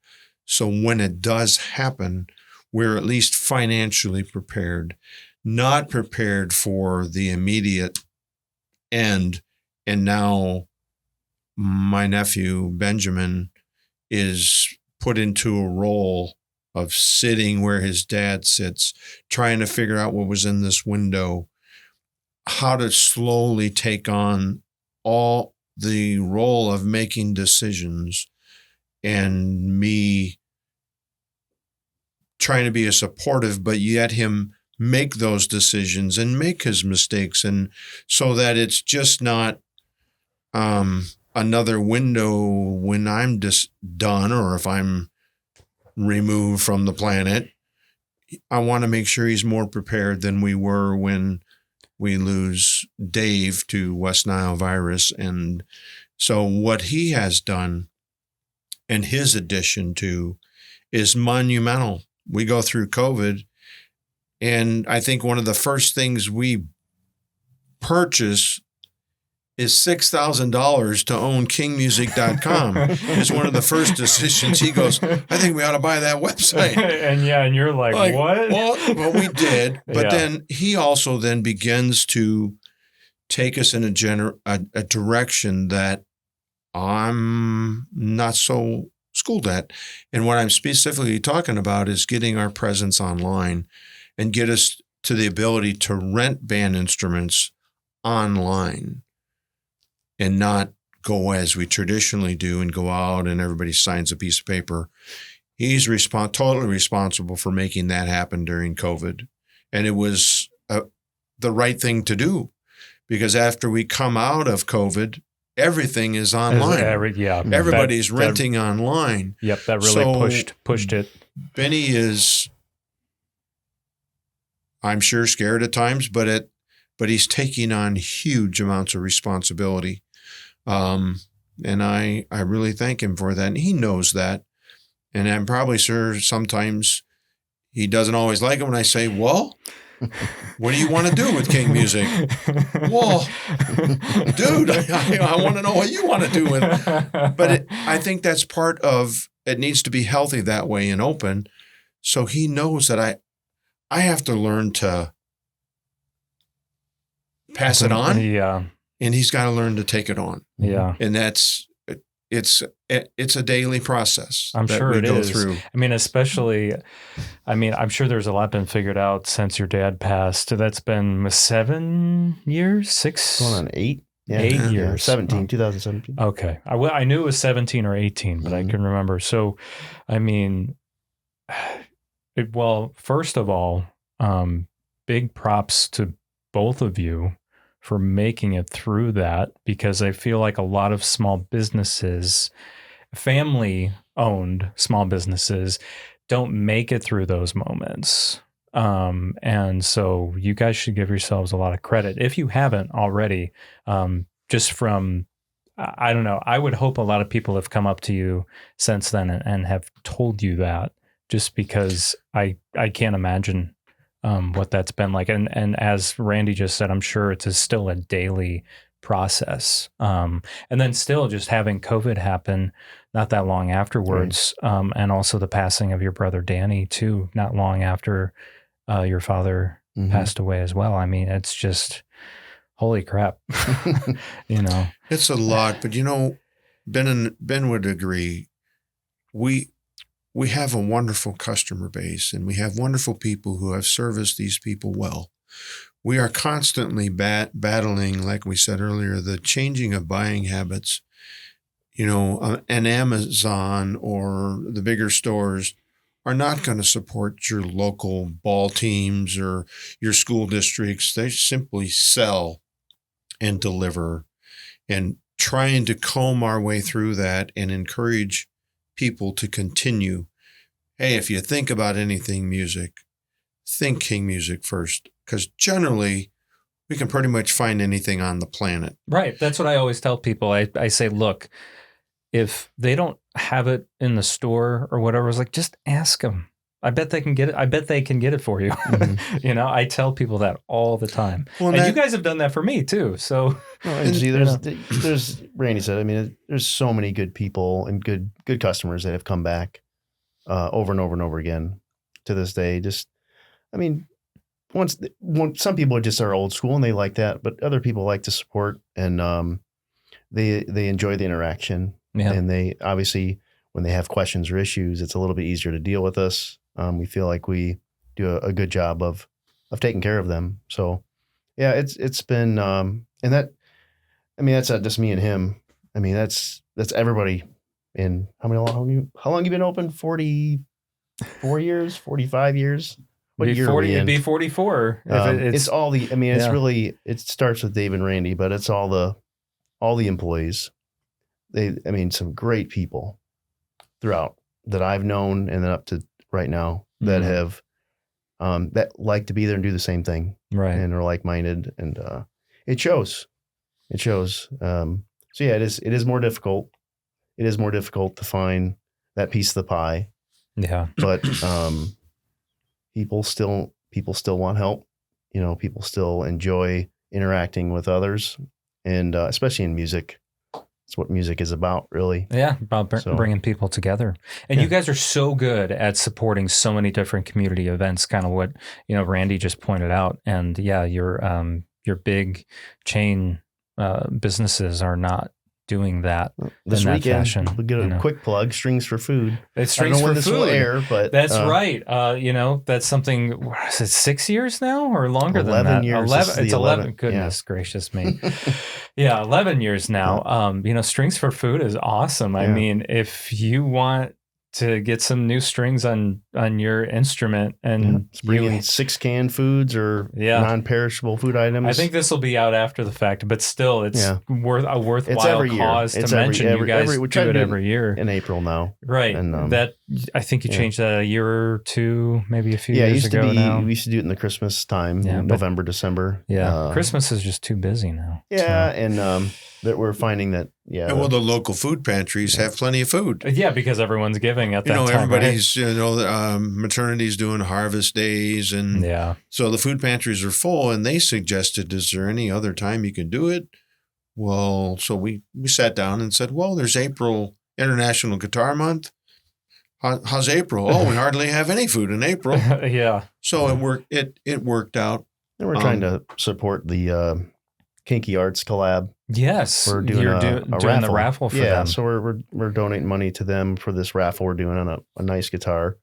Speaker 3: so when it does happen, we're at least financially prepared, not prepared for the immediate end. And now my nephew, Benjamin, is put into a role of sitting where his dad sits, trying to figure out what was in this window, how to slowly take on all the role of making decisions, and me trying to be a supportive, but yet him make those decisions and make his mistakes. And so that it's just not another window when I'm just done, or if I'm removed from the planet. I want to make sure he's more prepared than we were when we lose Dave to West Nile virus. And so what he has done and his addition to is monumental. We go through COVID, and I think one of the first things we purchase is $6,000 to own kingmusic.com. Is one of the first decisions. He goes, I think we ought to buy that website.
Speaker 1: And you're like what?
Speaker 3: Well, we did. But then he also then begins to take us in a direction that I'm not so schooled at. And what I'm specifically talking about is getting our presence online and get us to the ability to rent band instruments online, and not go as we traditionally do and go out and everybody signs a piece of paper. He's totally responsible for making that happen during COVID. And it was the right thing to do, because after we come out of COVID, everything is online. Everybody's renting online.
Speaker 1: Yep, that really pushed it.
Speaker 3: Benny is, I'm sure, scared at times, but he's taking on huge amounts of responsibility. And I really thank him for that. And he knows that. And I'm probably sure sometimes he doesn't always like it when I say, well, what do you want to do with King Music? Well, dude, I want to know what you want to do with it. But I think that's part of, it needs to be healthy that way and open. So he knows that I have to learn to pass it on.
Speaker 1: Yeah.
Speaker 3: And he's got to learn to take it on.
Speaker 1: Yeah.
Speaker 3: And it's a daily process.
Speaker 1: I'm sure it is. Through. I mean, I'm sure there's a lot been figured out since your dad passed. That's been 7 years, 6?
Speaker 2: Going on 8. Yeah.
Speaker 1: 8 years.
Speaker 2: 2017.
Speaker 1: Okay. I knew it was 17 or 18, but I couldn't remember. So, I mean, first of all, big props to both of you for making it through that, because I feel like a lot of small businesses, family-owned small businesses, don't make it through those moments. And so you guys should give yourselves a lot of credit if you haven't already. Just from, I don't know, I would hope a lot of people have come up to you since then and have told you that, just because I can't imagine what that's been like. And as Randy just said, I'm sure it's still a daily process. And then still just having COVID happen not that long afterwards. Right. And also the passing of your brother, Danny, too, not long after your father passed away as well. I mean, it's just, holy crap,
Speaker 3: It's a lot, but Ben would agree. We have a wonderful customer base, and we have wonderful people who have serviced these people well. We are constantly battling, like we said earlier, the changing of buying habits. An Amazon or the bigger stores are not going to support your local ball teams or your school districts. They simply sell and deliver, and trying to comb our way through that and encourage people to continue. Hey, if you think about anything music, think King Music first, because generally we can pretty much find anything on the planet.
Speaker 1: Right. That's what I always tell people. I say, look, if they don't have it in the store or whatever, it's like, just ask them. I bet they can get it. I bet they can get it for you. Mm-hmm. I tell people that all the time. Well, and you guys have done that for me too. So,
Speaker 2: there's Randy said, I mean, there's so many good people and good customers that have come back over and over and over again to this day. Some people just are old school and they like that, but other people like to support, and they enjoy the interaction. Yeah. And they obviously, when they have questions or issues, it's a little bit easier to deal with us. We feel like we do a good job of taking care of them. So yeah, it's been, and that, I mean, that's not just me and him. I mean, that's everybody in how long you been open? 44 years, 45 years? What year are we in?
Speaker 1: It'd be 44.
Speaker 2: It's all the, I mean, it's really, it starts with Dave and Randy, but it's all the employees. Some great people throughout that I've known and then up to right now that have, that like to be there and do the same thing.
Speaker 1: Right.
Speaker 2: And are like-minded, and it shows. So yeah, it is more difficult. It is more difficult to find that piece of the pie.
Speaker 1: Yeah.
Speaker 2: But people still want help. People still enjoy interacting with others, and especially in music. It's what music is about, really.
Speaker 1: Yeah, about bringing people together. And you guys are so good at supporting so many different community events, kind of what, Randy just pointed out. And yeah, your big chain businesses are not doing that
Speaker 2: this
Speaker 1: in
Speaker 2: weekend.
Speaker 1: That fashion.
Speaker 2: We'll get a quick plug: Strings for Food.
Speaker 1: It's Strings for Food.
Speaker 2: This will air, but
Speaker 1: that's right. That's something. Is it 6 years now or longer than that?
Speaker 2: 11 years.
Speaker 1: It's 11. Goodness gracious me. Yeah, 11 years now. Strings for Food is awesome. I mean, if you want to get some new strings on your instrument and
Speaker 2: bring in 6 canned foods or non-perishable food items.
Speaker 1: I think this will be out after the fact, but still it's worth a worthwhile cause to mention. You guys do it every year
Speaker 2: in April now.
Speaker 1: Right. And that, I think you changed that a year or two, maybe a few years ago now.
Speaker 2: We used to do it in the Christmas time, November, December.
Speaker 1: Yeah. Christmas is just too busy now.
Speaker 2: Yeah. So. And that we're finding that,
Speaker 3: well, the local food pantries have plenty of food.
Speaker 1: Yeah, because everyone's giving at that time.
Speaker 3: Everybody's, maternity's doing harvest days. And so the food pantries are full, and they suggested, is there any other time you can do it? Well, so we sat down and said, well, there's April, International Guitar Month. How's April? Oh, we hardly have any food in April. So it worked out.
Speaker 2: And we're trying to support the Kinky Arts collab.
Speaker 1: Yes,
Speaker 2: we're doing
Speaker 1: doing the raffle for them.
Speaker 2: So we're donating money to them for this raffle we're doing on a nice guitar.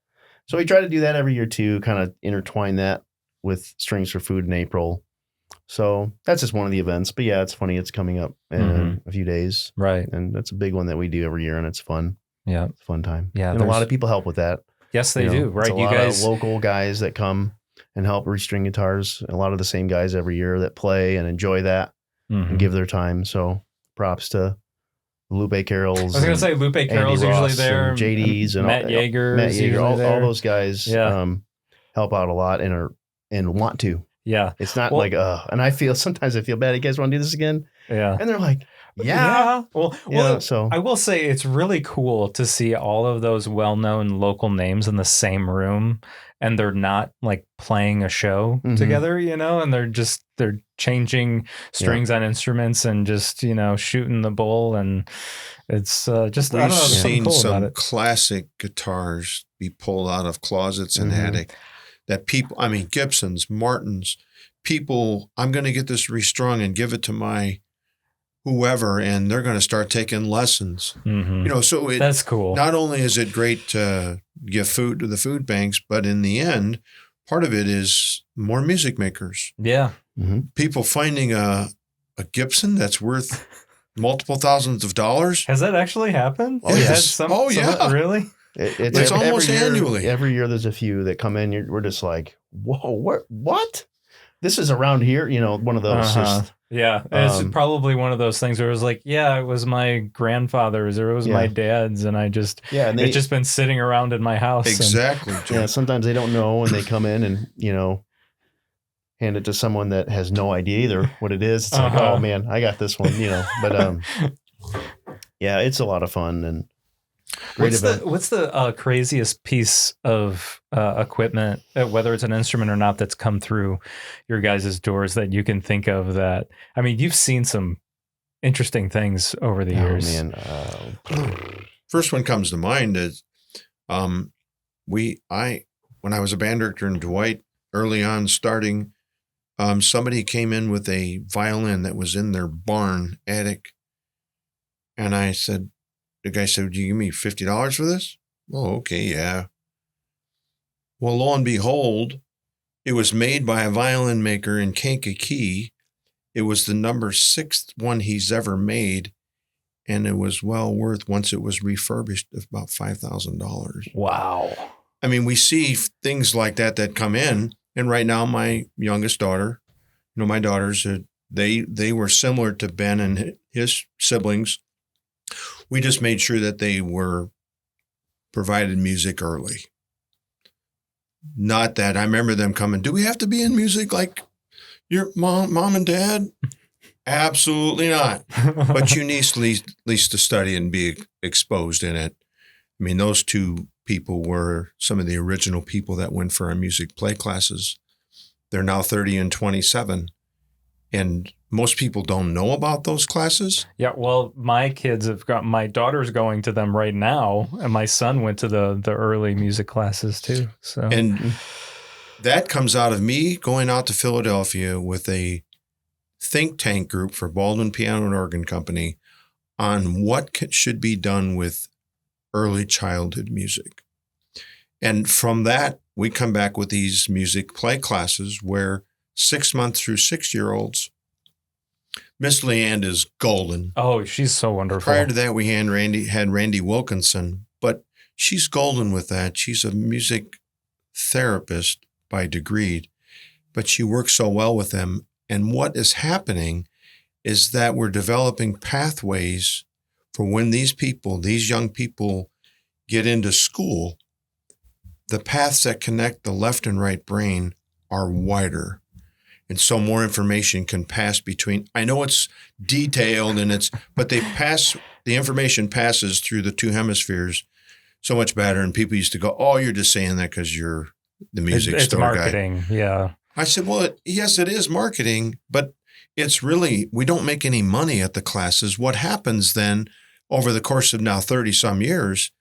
Speaker 2: So we try to do that every year too, kind of intertwine that with Strings for Food in April. So that's just one of the events. But yeah, it's funny. It's coming up in a few days.
Speaker 1: Right.
Speaker 2: And that's a big one that we do every year, and it's fun.
Speaker 1: Yeah.
Speaker 2: It's a fun time.
Speaker 1: Yeah.
Speaker 2: And a lot of people help with that.
Speaker 1: Yes, they do. Right.
Speaker 2: You guys, of local guys that come and help restring guitars. A lot of the same guys every year that play and enjoy that. And give their time. So props to Lupe Carroll's.
Speaker 1: I was going to say Lupe Carroll's usually there.
Speaker 2: And JD's and
Speaker 1: Matt Yeager.
Speaker 2: All those guys help out a lot and want to.
Speaker 1: Yeah.
Speaker 2: It's not and sometimes I feel bad. You guys want to do this again?
Speaker 1: Yeah.
Speaker 2: And they're like,
Speaker 1: so I will say it's really cool to see all of those well-known local names in the same room, and they're not like playing a show together, and they're changing strings on instruments and just, shooting the bull. And it's just,
Speaker 3: we've seen some classic guitars be pulled out of closets and attic that people, Gibsons, Martins, people, I'm going to get this restrung and give it to my whoever, and they're going to start taking lessons. So
Speaker 1: that's cool.
Speaker 3: Not only is it great to give food to the food banks, but in the end, part of it is more music makers.
Speaker 1: Yeah.
Speaker 3: People finding a Gibson that's worth multiple thousands of dollars.
Speaker 1: Has that actually happened?
Speaker 3: Oh, yes.
Speaker 1: Really?
Speaker 2: It's
Speaker 3: almost annually.
Speaker 2: Every year there's a few that come in. We're just like, whoa, what? This is around here, one of those. Just,
Speaker 1: it's probably one of those things where it was like, it was my grandfather's or it was my dad's, and I just, it's just been sitting around in my house.
Speaker 3: Exactly.
Speaker 2: Sometimes they don't know, and they come in and, hand it to someone that has no idea either what it is. It's like, oh man, I got this one, but, it's a lot of fun. And
Speaker 1: what's the craziest piece of equipment, whether it's an instrument or not, that's come through your guys' doors that you can think of? That, you've seen some interesting things over the years.
Speaker 3: First one comes to mind is when I was a band director in Dwight early on starting, somebody came in with a violin that was in their barn attic, and I said, the guy said, "Do you give me $50 for this?" Oh, okay, yeah. Well, lo and behold, it was made by a violin maker in Kankakee. It was the number 6th one he's ever made, and it was well worth, once it was refurbished, about $5,000.
Speaker 1: Wow.
Speaker 3: I mean, we see things like that come in, and right now my youngest daughter, my daughters, they were similar to Ben and his siblings. We just made sure that they were provided music early. Not that I remember them coming, "Do we have to be in music like your mom and dad?" Absolutely not. But you need at least to study and be exposed in it. I mean, those two people were some of the original people that went for our music play classes. They're now 30 and 27. And most people don't know about those classes.
Speaker 1: Yeah, well, my daughter's going to them right now, and my son went to the early music classes too. So,
Speaker 3: and that comes out of me going out to Philadelphia with a think tank group for Baldwin Piano and Organ Company on what should be done with early childhood music. And from that, we come back with these music play classes where 6-month through 6-year-olds. Miss Leanne is golden.
Speaker 1: Oh, she's so wonderful.
Speaker 3: Prior to that, we had Randy Wilkinson, but she's golden with that. She's a music therapist by degree, but she works so well with them. And what is happening is that we're developing pathways for when these young people get into school, the paths that connect the left and right brain are wider. And so more information can pass between. I know it's detailed but the information passes through the two hemispheres so much better. And people used to go, "Oh, you're just saying that because you're the music store guy." It's
Speaker 1: marketing, yeah.
Speaker 3: I said, well, yes, it is marketing, but it's really, we don't make any money at the classes. What happens then over the course of now 30 some years,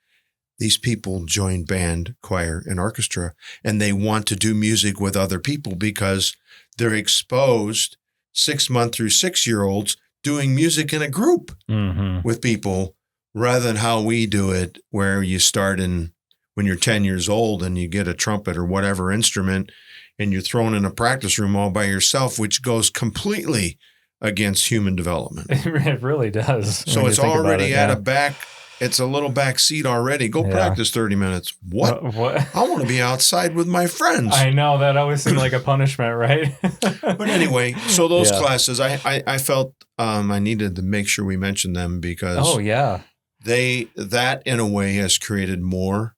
Speaker 3: these people join band, choir, and orchestra, and they want to do music with other people because they're exposed 6-month through 6-year-olds doing music in a group with people rather than how we do it, where you start when you're 10 years old and you get a trumpet or whatever instrument and you're thrown in a practice room all by yourself, which goes completely against human development.
Speaker 1: It really does.
Speaker 3: So it's already it's a little back seat already. Go practice 30 minutes. What? I want to be outside with my friends.
Speaker 1: I know, that always seemed like a punishment, right?
Speaker 3: But anyway, so those classes, I felt I needed to make sure we mentioned them because that in a way has created more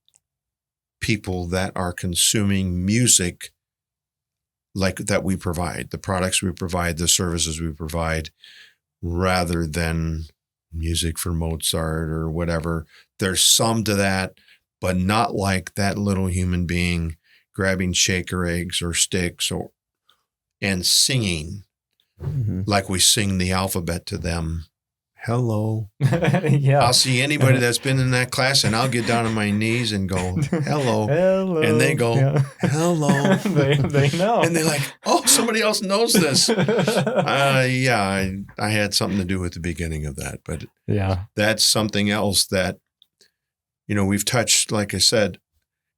Speaker 3: people that are consuming music like that we provide, the products we provide, the services we provide, rather than music for Mozart or whatever. There's some to that, but not like that little human being grabbing shaker eggs or sticks and singing like we sing the alphabet to them. Hello. I'll see anybody that's been in that class and I'll get down on my knees and go, hello. Hello. And they go, hello.
Speaker 1: they know.
Speaker 3: And they're like, oh, somebody else knows this. I had something to do with the beginning of that. But that's something else that, we've touched, like I said,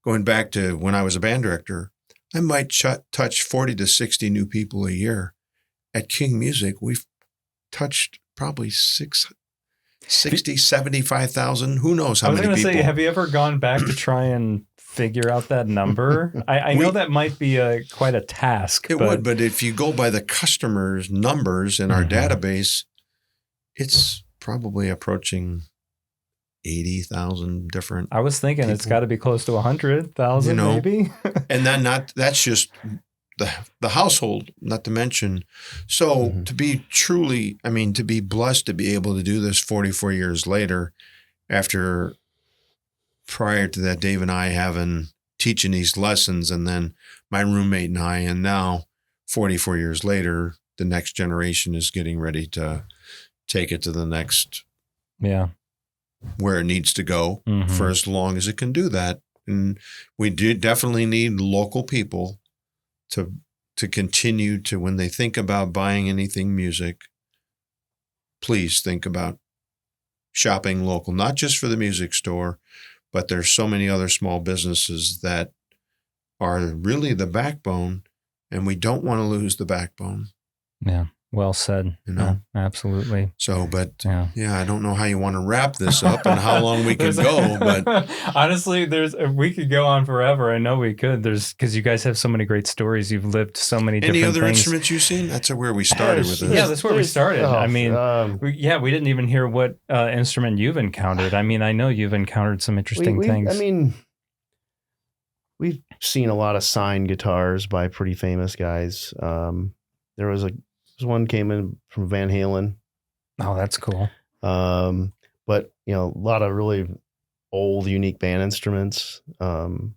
Speaker 3: going back to when I was a band director, I might touch 40 to 60 new people a year. At King Music, we've touched probably 60, 75,000. Who knows how many people. I was going to say,
Speaker 1: have you ever gone back to try and figure out that number? I know that might be quite a task.
Speaker 3: It would, but if you go by the customers' numbers in our database, it's probably approaching 80,000 different
Speaker 1: I was thinking people. It's got to be close to 100,000 maybe.
Speaker 3: And then that's just the household, not to mention. So to be to be blessed to be able to do this 44 years later, prior to that, Dave and I teaching these lessons, and then my roommate and I, and now 44 years later, the next generation is getting ready to take it to the next, where it needs to go for as long as it can do that. And we definitely need local people to continue to, when they think about buying anything music, please think about shopping local, not just for the music store, but there's so many other small businesses that are really the backbone, and we don't want to lose the backbone.
Speaker 1: Yeah. Well said. Yeah, absolutely.
Speaker 3: So, but I don't know how you want to wrap this up and how long we can go, but
Speaker 1: honestly, we could go on forever. I know we could. Because you guys have so many great stories. You've lived so many different things.
Speaker 3: Any other instruments you've seen? That's where we started with this.
Speaker 1: Yeah, that's where we started. I mean, we didn't even hear what instrument you've encountered. I mean, I know you've encountered some interesting things.
Speaker 2: I mean, we've seen a lot of signed guitars by pretty famous guys. There was one came in from Van Halen.
Speaker 1: Oh, that's cool.
Speaker 2: But a lot of really old, unique band instruments, old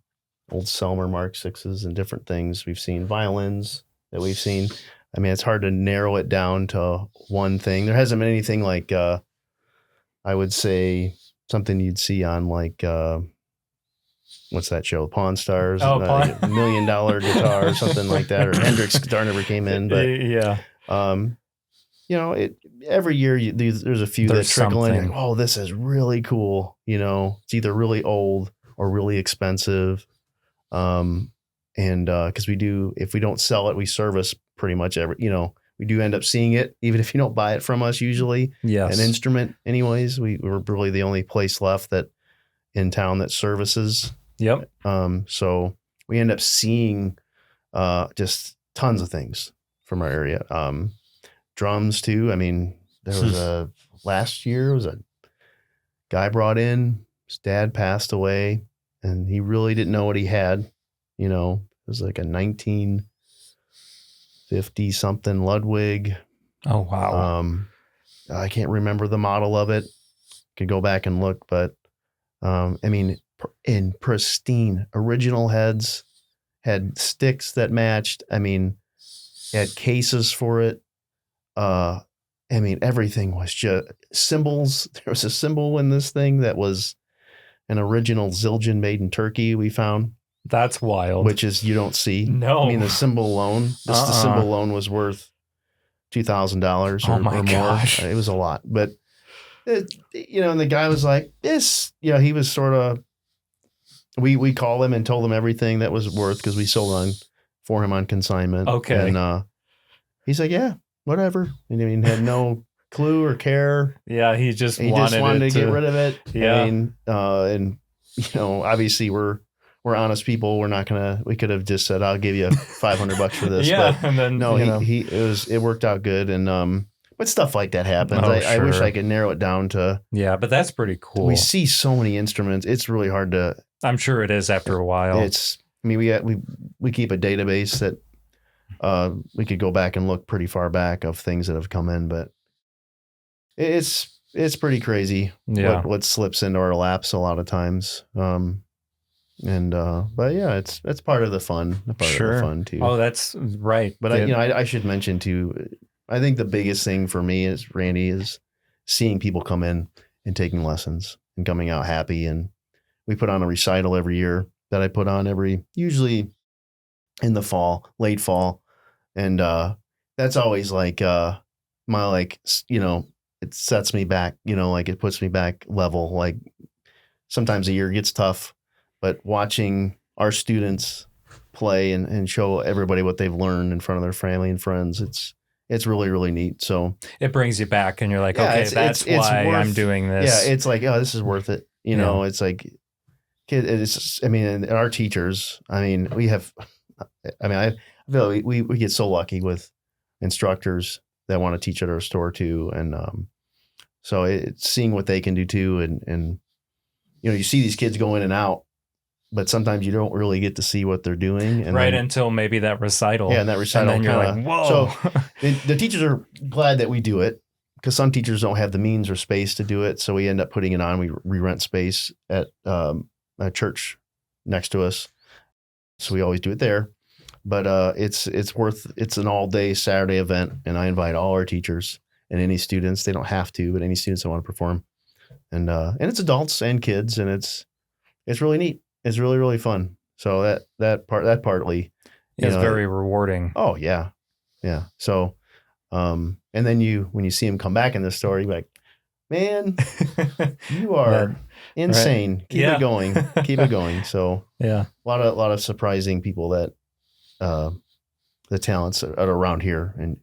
Speaker 2: Selmer Mark VIs and different things. We've seen violins that we've seen. I mean, it's hard to narrow it down to one thing. There hasn't been anything like, I would say something you'd see on like, what's that show? Pawn Stars, $1 million guitar or something like that, or Hendrix guitar never came in, but
Speaker 1: yeah.
Speaker 2: Every year there's a few that trickle in. Like, oh, this is really cool. It's either really old or really expensive. And because if we don't sell it, we service pretty much we do end up seeing it, even if you don't buy it from us. Usually,
Speaker 1: yes.
Speaker 2: An instrument, anyways. We're really the only place left in town that services.
Speaker 1: Yep.
Speaker 2: So we end up seeing just tons of things from our area. Drums too. I mean, there was last year was a guy brought in, his dad passed away and he really didn't know what he had. It was like a 1950 something Ludwig.
Speaker 1: Oh, wow.
Speaker 2: I can't remember the model of it. Could go back and look, but I mean, in pristine original heads, had sticks that matched. I mean, had cases for it. I mean, everything was just cymbals. There was a cymbal in this thing that was an original Zildjian made in Turkey. We found
Speaker 1: that's wild,
Speaker 2: which is you don't see.
Speaker 1: No,
Speaker 2: I mean the cymbal alone. The cymbal alone was worth $2,000 or more.
Speaker 1: Gosh.
Speaker 2: It was a lot, but and the guy was like, "This, he was sort of." We called him and told him everything that was worth because we sold for him on consignment.
Speaker 1: Okay.
Speaker 2: And he's like, yeah, whatever. And I mean, had no clue or care.
Speaker 1: Yeah, he just wanted
Speaker 2: to get rid of it.
Speaker 1: Yeah.
Speaker 2: I mean, and obviously we're honest people. We're not we could have just said, I'll give you $500 for this.
Speaker 1: Yeah.
Speaker 2: But
Speaker 1: and then
Speaker 2: no, it worked out good. And but stuff like that happens.
Speaker 1: Oh,
Speaker 2: I wish I could narrow it down to.
Speaker 1: Yeah, but that's pretty cool.
Speaker 2: We see so many instruments. It's really hard to.
Speaker 1: I'm sure it is after a while.
Speaker 2: I mean, we keep a database that we could go back and look pretty far back of things that have come in, but it's pretty crazy.
Speaker 1: Yeah.
Speaker 2: What slips into our laps a lot of times. But yeah, it's part of the fun.
Speaker 1: Sure.
Speaker 2: Of the fun too.
Speaker 1: Oh, that's right.
Speaker 2: But I should mention too. I think the biggest thing for me is Randy is seeing people come in and taking lessons and coming out happy. And we put on a recital every year that I put on usually in the fall, late fall. And that's always like it sets me back, it puts me back level. Like sometimes a year gets tough, but watching our students play and show everybody what they've learned in front of their family and friends, it's really, really neat. So
Speaker 1: it brings you back and you're like, okay, that's why I'm doing this.
Speaker 2: Yeah. It's like, oh, this is worth it. It's like, and our teachers, I feel like we get so lucky with instructors that want to teach at our store too. And so it's seeing what they can do too. And you see these kids go in and out, but sometimes you don't really get to see what they're doing. And
Speaker 1: until maybe that recital.
Speaker 2: Yeah, and that recital.
Speaker 1: And then you're like, whoa.
Speaker 2: So the teachers are glad that we do it because some teachers don't have the means or space to do it. So we end up putting it on. We rent space at a church next to us. So we always do it there. But it's an all-day Saturday event, and I invite all our teachers and any students. They don't have to, but any students that want to perform. And it's adults and kids, and it's really neat. It's really, really fun. So that partly
Speaker 1: is very rewarding.
Speaker 2: Oh yeah. Yeah. So, and then when you see them come back in the store, you're like, man, you are insane.
Speaker 1: Right.
Speaker 2: Keep it going. Keep it going. So
Speaker 1: yeah,
Speaker 2: a lot of surprising people that the talents around here and,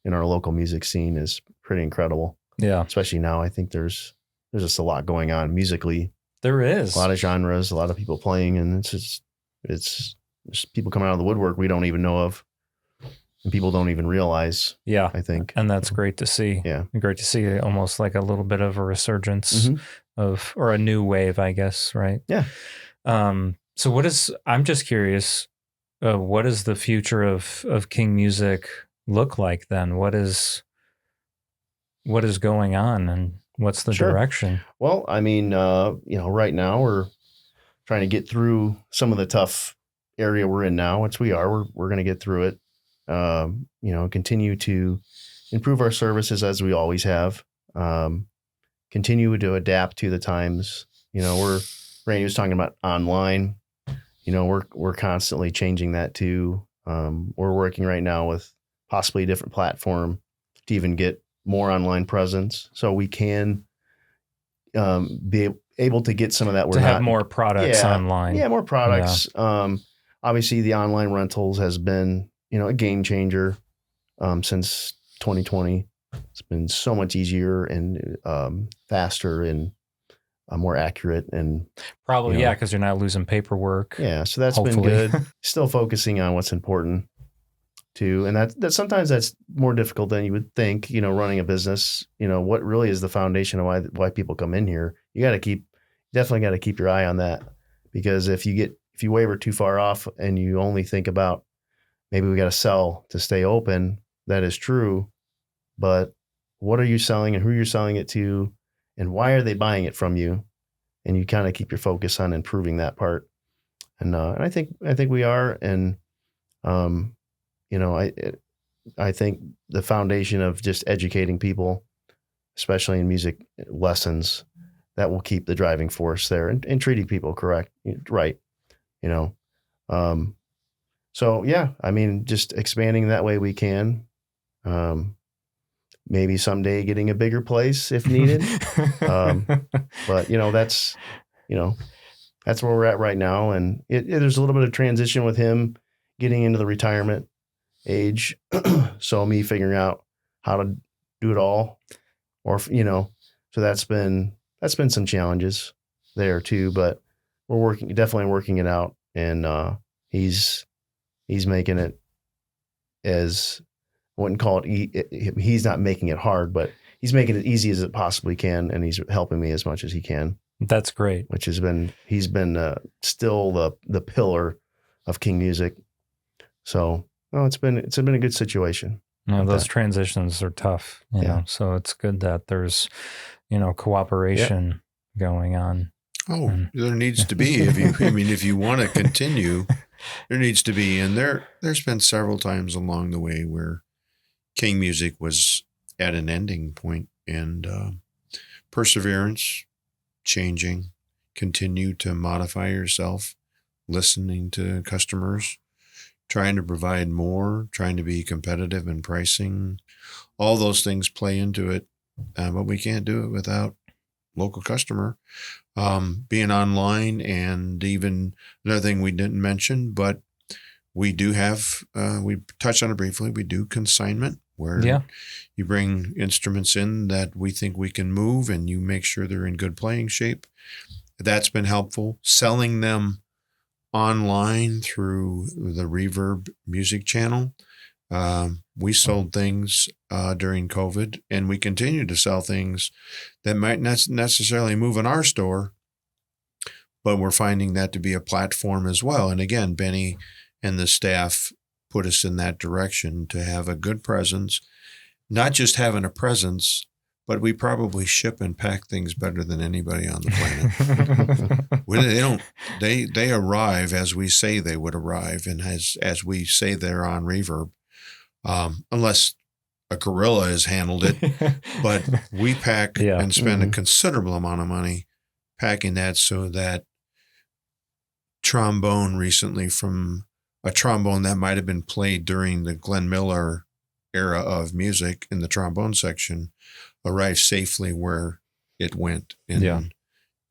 Speaker 2: in our local music scene is pretty incredible.
Speaker 1: Yeah.
Speaker 2: Especially now, I think there's just a lot going on musically.
Speaker 1: There is
Speaker 2: a lot of genres, a lot of people playing, and it's just people coming out of the woodwork we don't even know of. And people don't even realize.
Speaker 1: Yeah.
Speaker 2: I think.
Speaker 1: And that's great to see.
Speaker 2: Yeah.
Speaker 1: Great to see almost like a little bit of a resurgence or a new wave, I guess. Right.
Speaker 2: Yeah.
Speaker 1: So I'm just curious, what does the future of King Music look like then? What is going on and what's the direction?
Speaker 2: Well, I mean, right now we're trying to get through some of the tough area we're in now, which we are. We're going to get through it. Continue to improve our services as we always have. Continue to adapt to the times. Randy was talking about online. We're constantly changing that too. We're working right now with possibly a different platform to even get more online presence, so we can be able to get some of that.
Speaker 1: Have more products online.
Speaker 2: Yeah, more products. Yeah. Obviously, the online rentals has been a game changer since 2020. It's been so much easier and faster and more accurate and
Speaker 1: probably because you're not losing paperwork.
Speaker 2: Yeah, so that's been good. Still focusing on what's important too, and that sometimes that's more difficult than you would think. Running a business, what really is the foundation of why people come in here. You definitely got to keep your eye on that, because if you waver too far off and you only think about maybe we got to sell to stay open, that is true, but what are you selling and who you're selling it to, and why are they buying it from you? And you kind of keep your focus on improving that part. And I think we are. And, I think the foundation of just educating people, especially in music lessons, that will keep the driving force there and treating people right. So yeah, I mean, just expanding that way we can. Maybe someday getting a bigger place if needed. But that's where we're at right now. And there's a little bit of transition with him getting into the retirement age. So me figuring out how to do it all, or, so that's been some challenges there too, but we're definitely working it out. And, he's making it as, I wouldn't call it, he's not making it hard, but he's making it easy as it possibly can. And he's helping me as much as he can.
Speaker 1: That's great.
Speaker 2: He's been still the pillar of King Music. So, it's been a good situation.
Speaker 1: Those transitions are tough, so it's good that there's, cooperation going on.
Speaker 3: Oh, there needs to be, if you want to continue, there needs to be. And there's been several times along the way where King Music was at an ending point, and perseverance, changing, continue to modify yourself, listening to customers, trying to provide more, trying to be competitive in pricing. All those things play into it, but we can't do it without local customer. Being online, and even another thing we didn't mention, but we do have, we touched on it briefly, we do consignment, where you bring instruments in that we think we can move, and you make sure they're in good playing shape. That's been helpful. Selling them online through the Reverb music channel. We sold things during COVID, and we continue to sell things that might not necessarily move in our store, but we're finding that to be a platform as well. And again, Benny and the staff put us in that direction to have a good presence, not just having a presence, but we probably ship and pack things better than anybody on the planet. They arrive as we say they would arrive, and as we say they're on Reverb, unless a gorilla has handled it. But we pack and spend a considerable amount of money packing that, so that trombone recently, from a trombone that might have been played during the Glenn Miller era of music in the trombone section, arrived safely where it went. And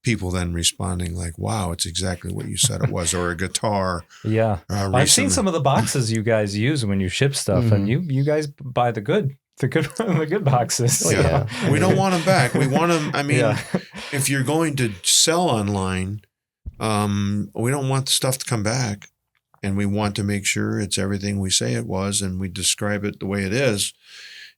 Speaker 3: people then responding like, wow, it's exactly what you said it was, or a guitar.
Speaker 1: Yeah. I've seen some of the boxes you guys use when you ship stuff, and you guys buy the good boxes.
Speaker 3: Yeah. We don't want them back. We want them. I mean, if you're going to sell online, we don't want the stuff to come back, and we want to make sure it's everything we say it was, and we describe it the way it is.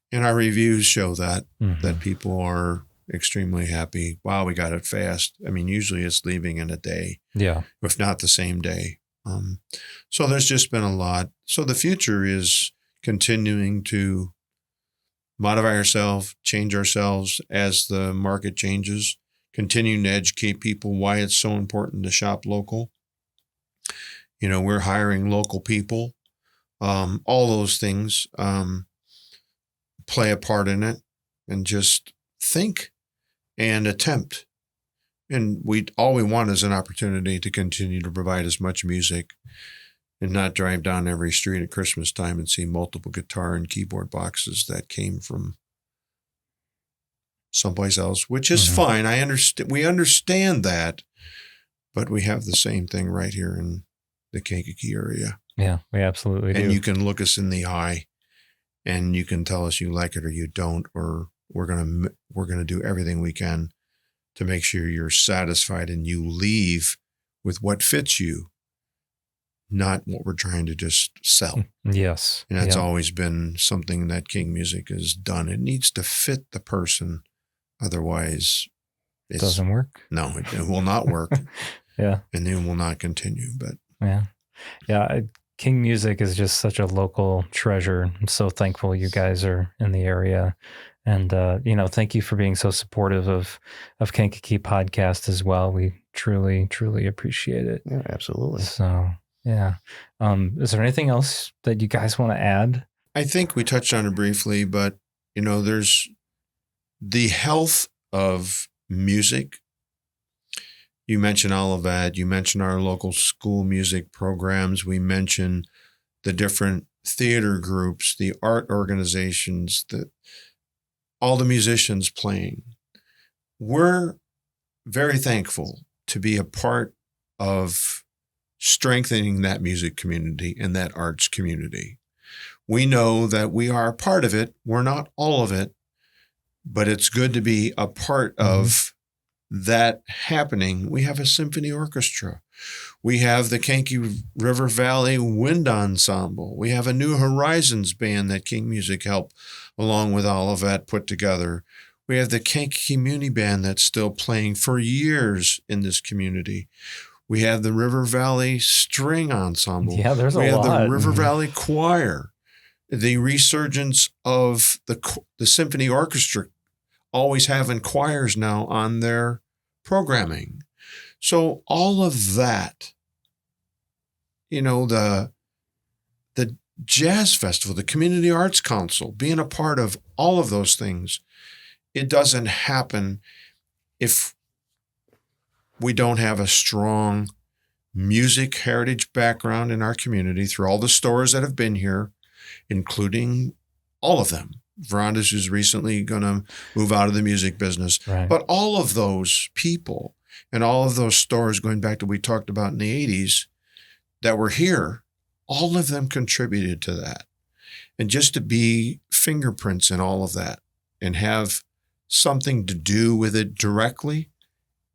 Speaker 3: And our reviews show that, that people are extremely happy. Wow, we got it fast. I mean, usually it's leaving in a day. Yeah. If not the same day. So there's just been a lot. So the future is continuing to modify ourselves, change ourselves as the market changes, continuing to educate people why it's so important to shop local. You know, we're hiring local people. All those things play a part in it, and just think and attempt. And all we want is an opportunity to continue to provide as much music and not drive down every street at Christmas time and see multiple guitar and keyboard boxes that came from someplace else, which is fine. We understand that, but we have the same thing right here in the Kankakee area.
Speaker 1: Yeah, we absolutely do.
Speaker 3: And you can look us in the eye and you can tell us you like it or you don't, or we're going to do everything we can to make sure you're satisfied and you leave with what fits you, not what we're trying to just sell.
Speaker 1: Yes.
Speaker 3: And that's always been something that King Music has done. It needs to fit the person. Otherwise, it
Speaker 1: doesn't work.
Speaker 3: No, it will not work.
Speaker 1: And
Speaker 3: it will not continue. But
Speaker 1: King Music is just such a local treasure. I'm so thankful you guys are in the area. And, thank you for being so supportive of Kankakee Podcast as well. We truly, truly appreciate it.
Speaker 2: Yeah, absolutely.
Speaker 1: So, yeah. Is there anything else that you guys want to add?
Speaker 3: I think we touched on it briefly, but, there's the health of music. You mentioned all of that. You mentioned our local school music programs. We mentioned the different theater groups, the art organizations, all the musicians playing. We're very thankful to be a part of strengthening that music community and that arts community. We know that we are a part of it. We're not all of it, but it's good to be a part of that happening. We have a symphony orchestra. We have the Kankakee River Valley Wind Ensemble. We have a New Horizons band that King Music helped, along with all of that, put together. We have the Kankakee Community Band that's still playing for years in this community. We have the River Valley String Ensemble.
Speaker 1: Yeah, there's a lot.
Speaker 3: We have the River Valley Choir. The resurgence of the symphony orchestra, always having choirs now on their programming. So all of that, the Jazz Festival, the Community Arts Council, being a part of all of those things, it doesn't happen if we don't have a strong music heritage background in our community through all the stores that have been here, including all of them. Veranda's is recently going to move out of the music business. Right. But all of those people and all of those stores, going back to what we talked about in the 80s, that were here, all of them contributed to that. And just to be fingerprints in all of that and have something to do with it directly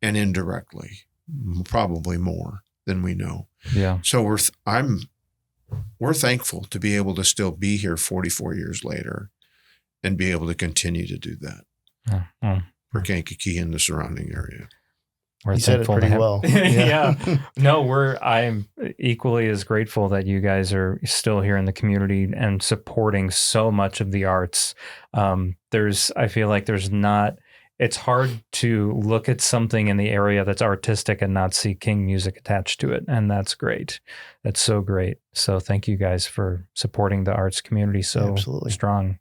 Speaker 3: and indirectly, probably more than we know.
Speaker 1: Yeah.
Speaker 3: So we're thankful to be able to still be here 44 years later and be able to continue to do that for Kankakee and the surrounding area.
Speaker 1: We're
Speaker 2: you said it pretty well.
Speaker 1: Yeah. No, I'm equally as grateful that you guys are still here in the community and supporting so much of the arts. I feel like it's hard to look at something in the area that's artistic and not see King Music attached to it. And that's great. That's so great. So thank you guys for supporting the arts community so strong.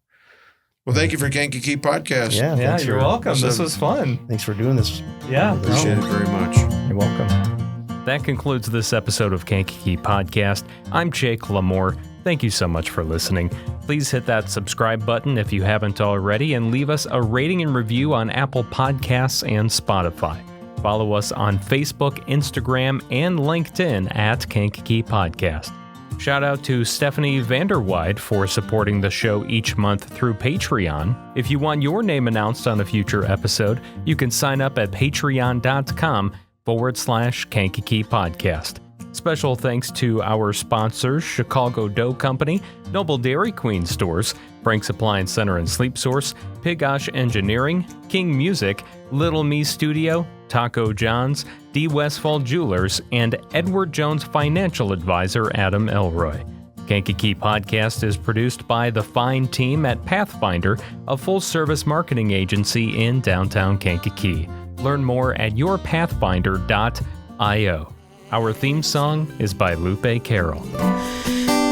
Speaker 3: Well, thank you for Kankakee Podcast.
Speaker 1: Yeah, you're welcome. This was fun.
Speaker 2: Thanks for doing this.
Speaker 1: Yeah.
Speaker 3: Appreciate it very much.
Speaker 1: You're welcome. That concludes this episode of Kankakee Podcast. I'm Jake LaMore. Thank you so much for listening. Please hit that subscribe button if you haven't already and leave us a rating and review on Apple Podcasts and Spotify. Follow us on Facebook, Instagram, and LinkedIn at Kankakee Podcast. Shout out to Stephanie Vanderweide for supporting the show each month through Patreon. If you want your name announced on a future episode, you can sign up at patreon.com/Kankakee Podcast. Special thanks to our sponsors, Chicago Dough Company, Noble Dairy Queen Stores, Frank's Appliance Center and Sleep Source, Pigosh Engineering, King Music, Little Me Studio, Taco John's, D. Westfall Jewelers, and Edward Jones Financial Advisor Adam Elroy. Kankakee Podcast is produced by the fine team at Pathfinder, a full-service marketing agency in downtown Kankakee. Learn more at yourpathfinder.io. Our theme song is by Lupe Carroll.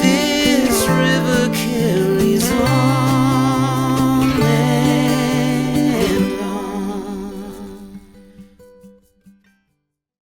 Speaker 4: This river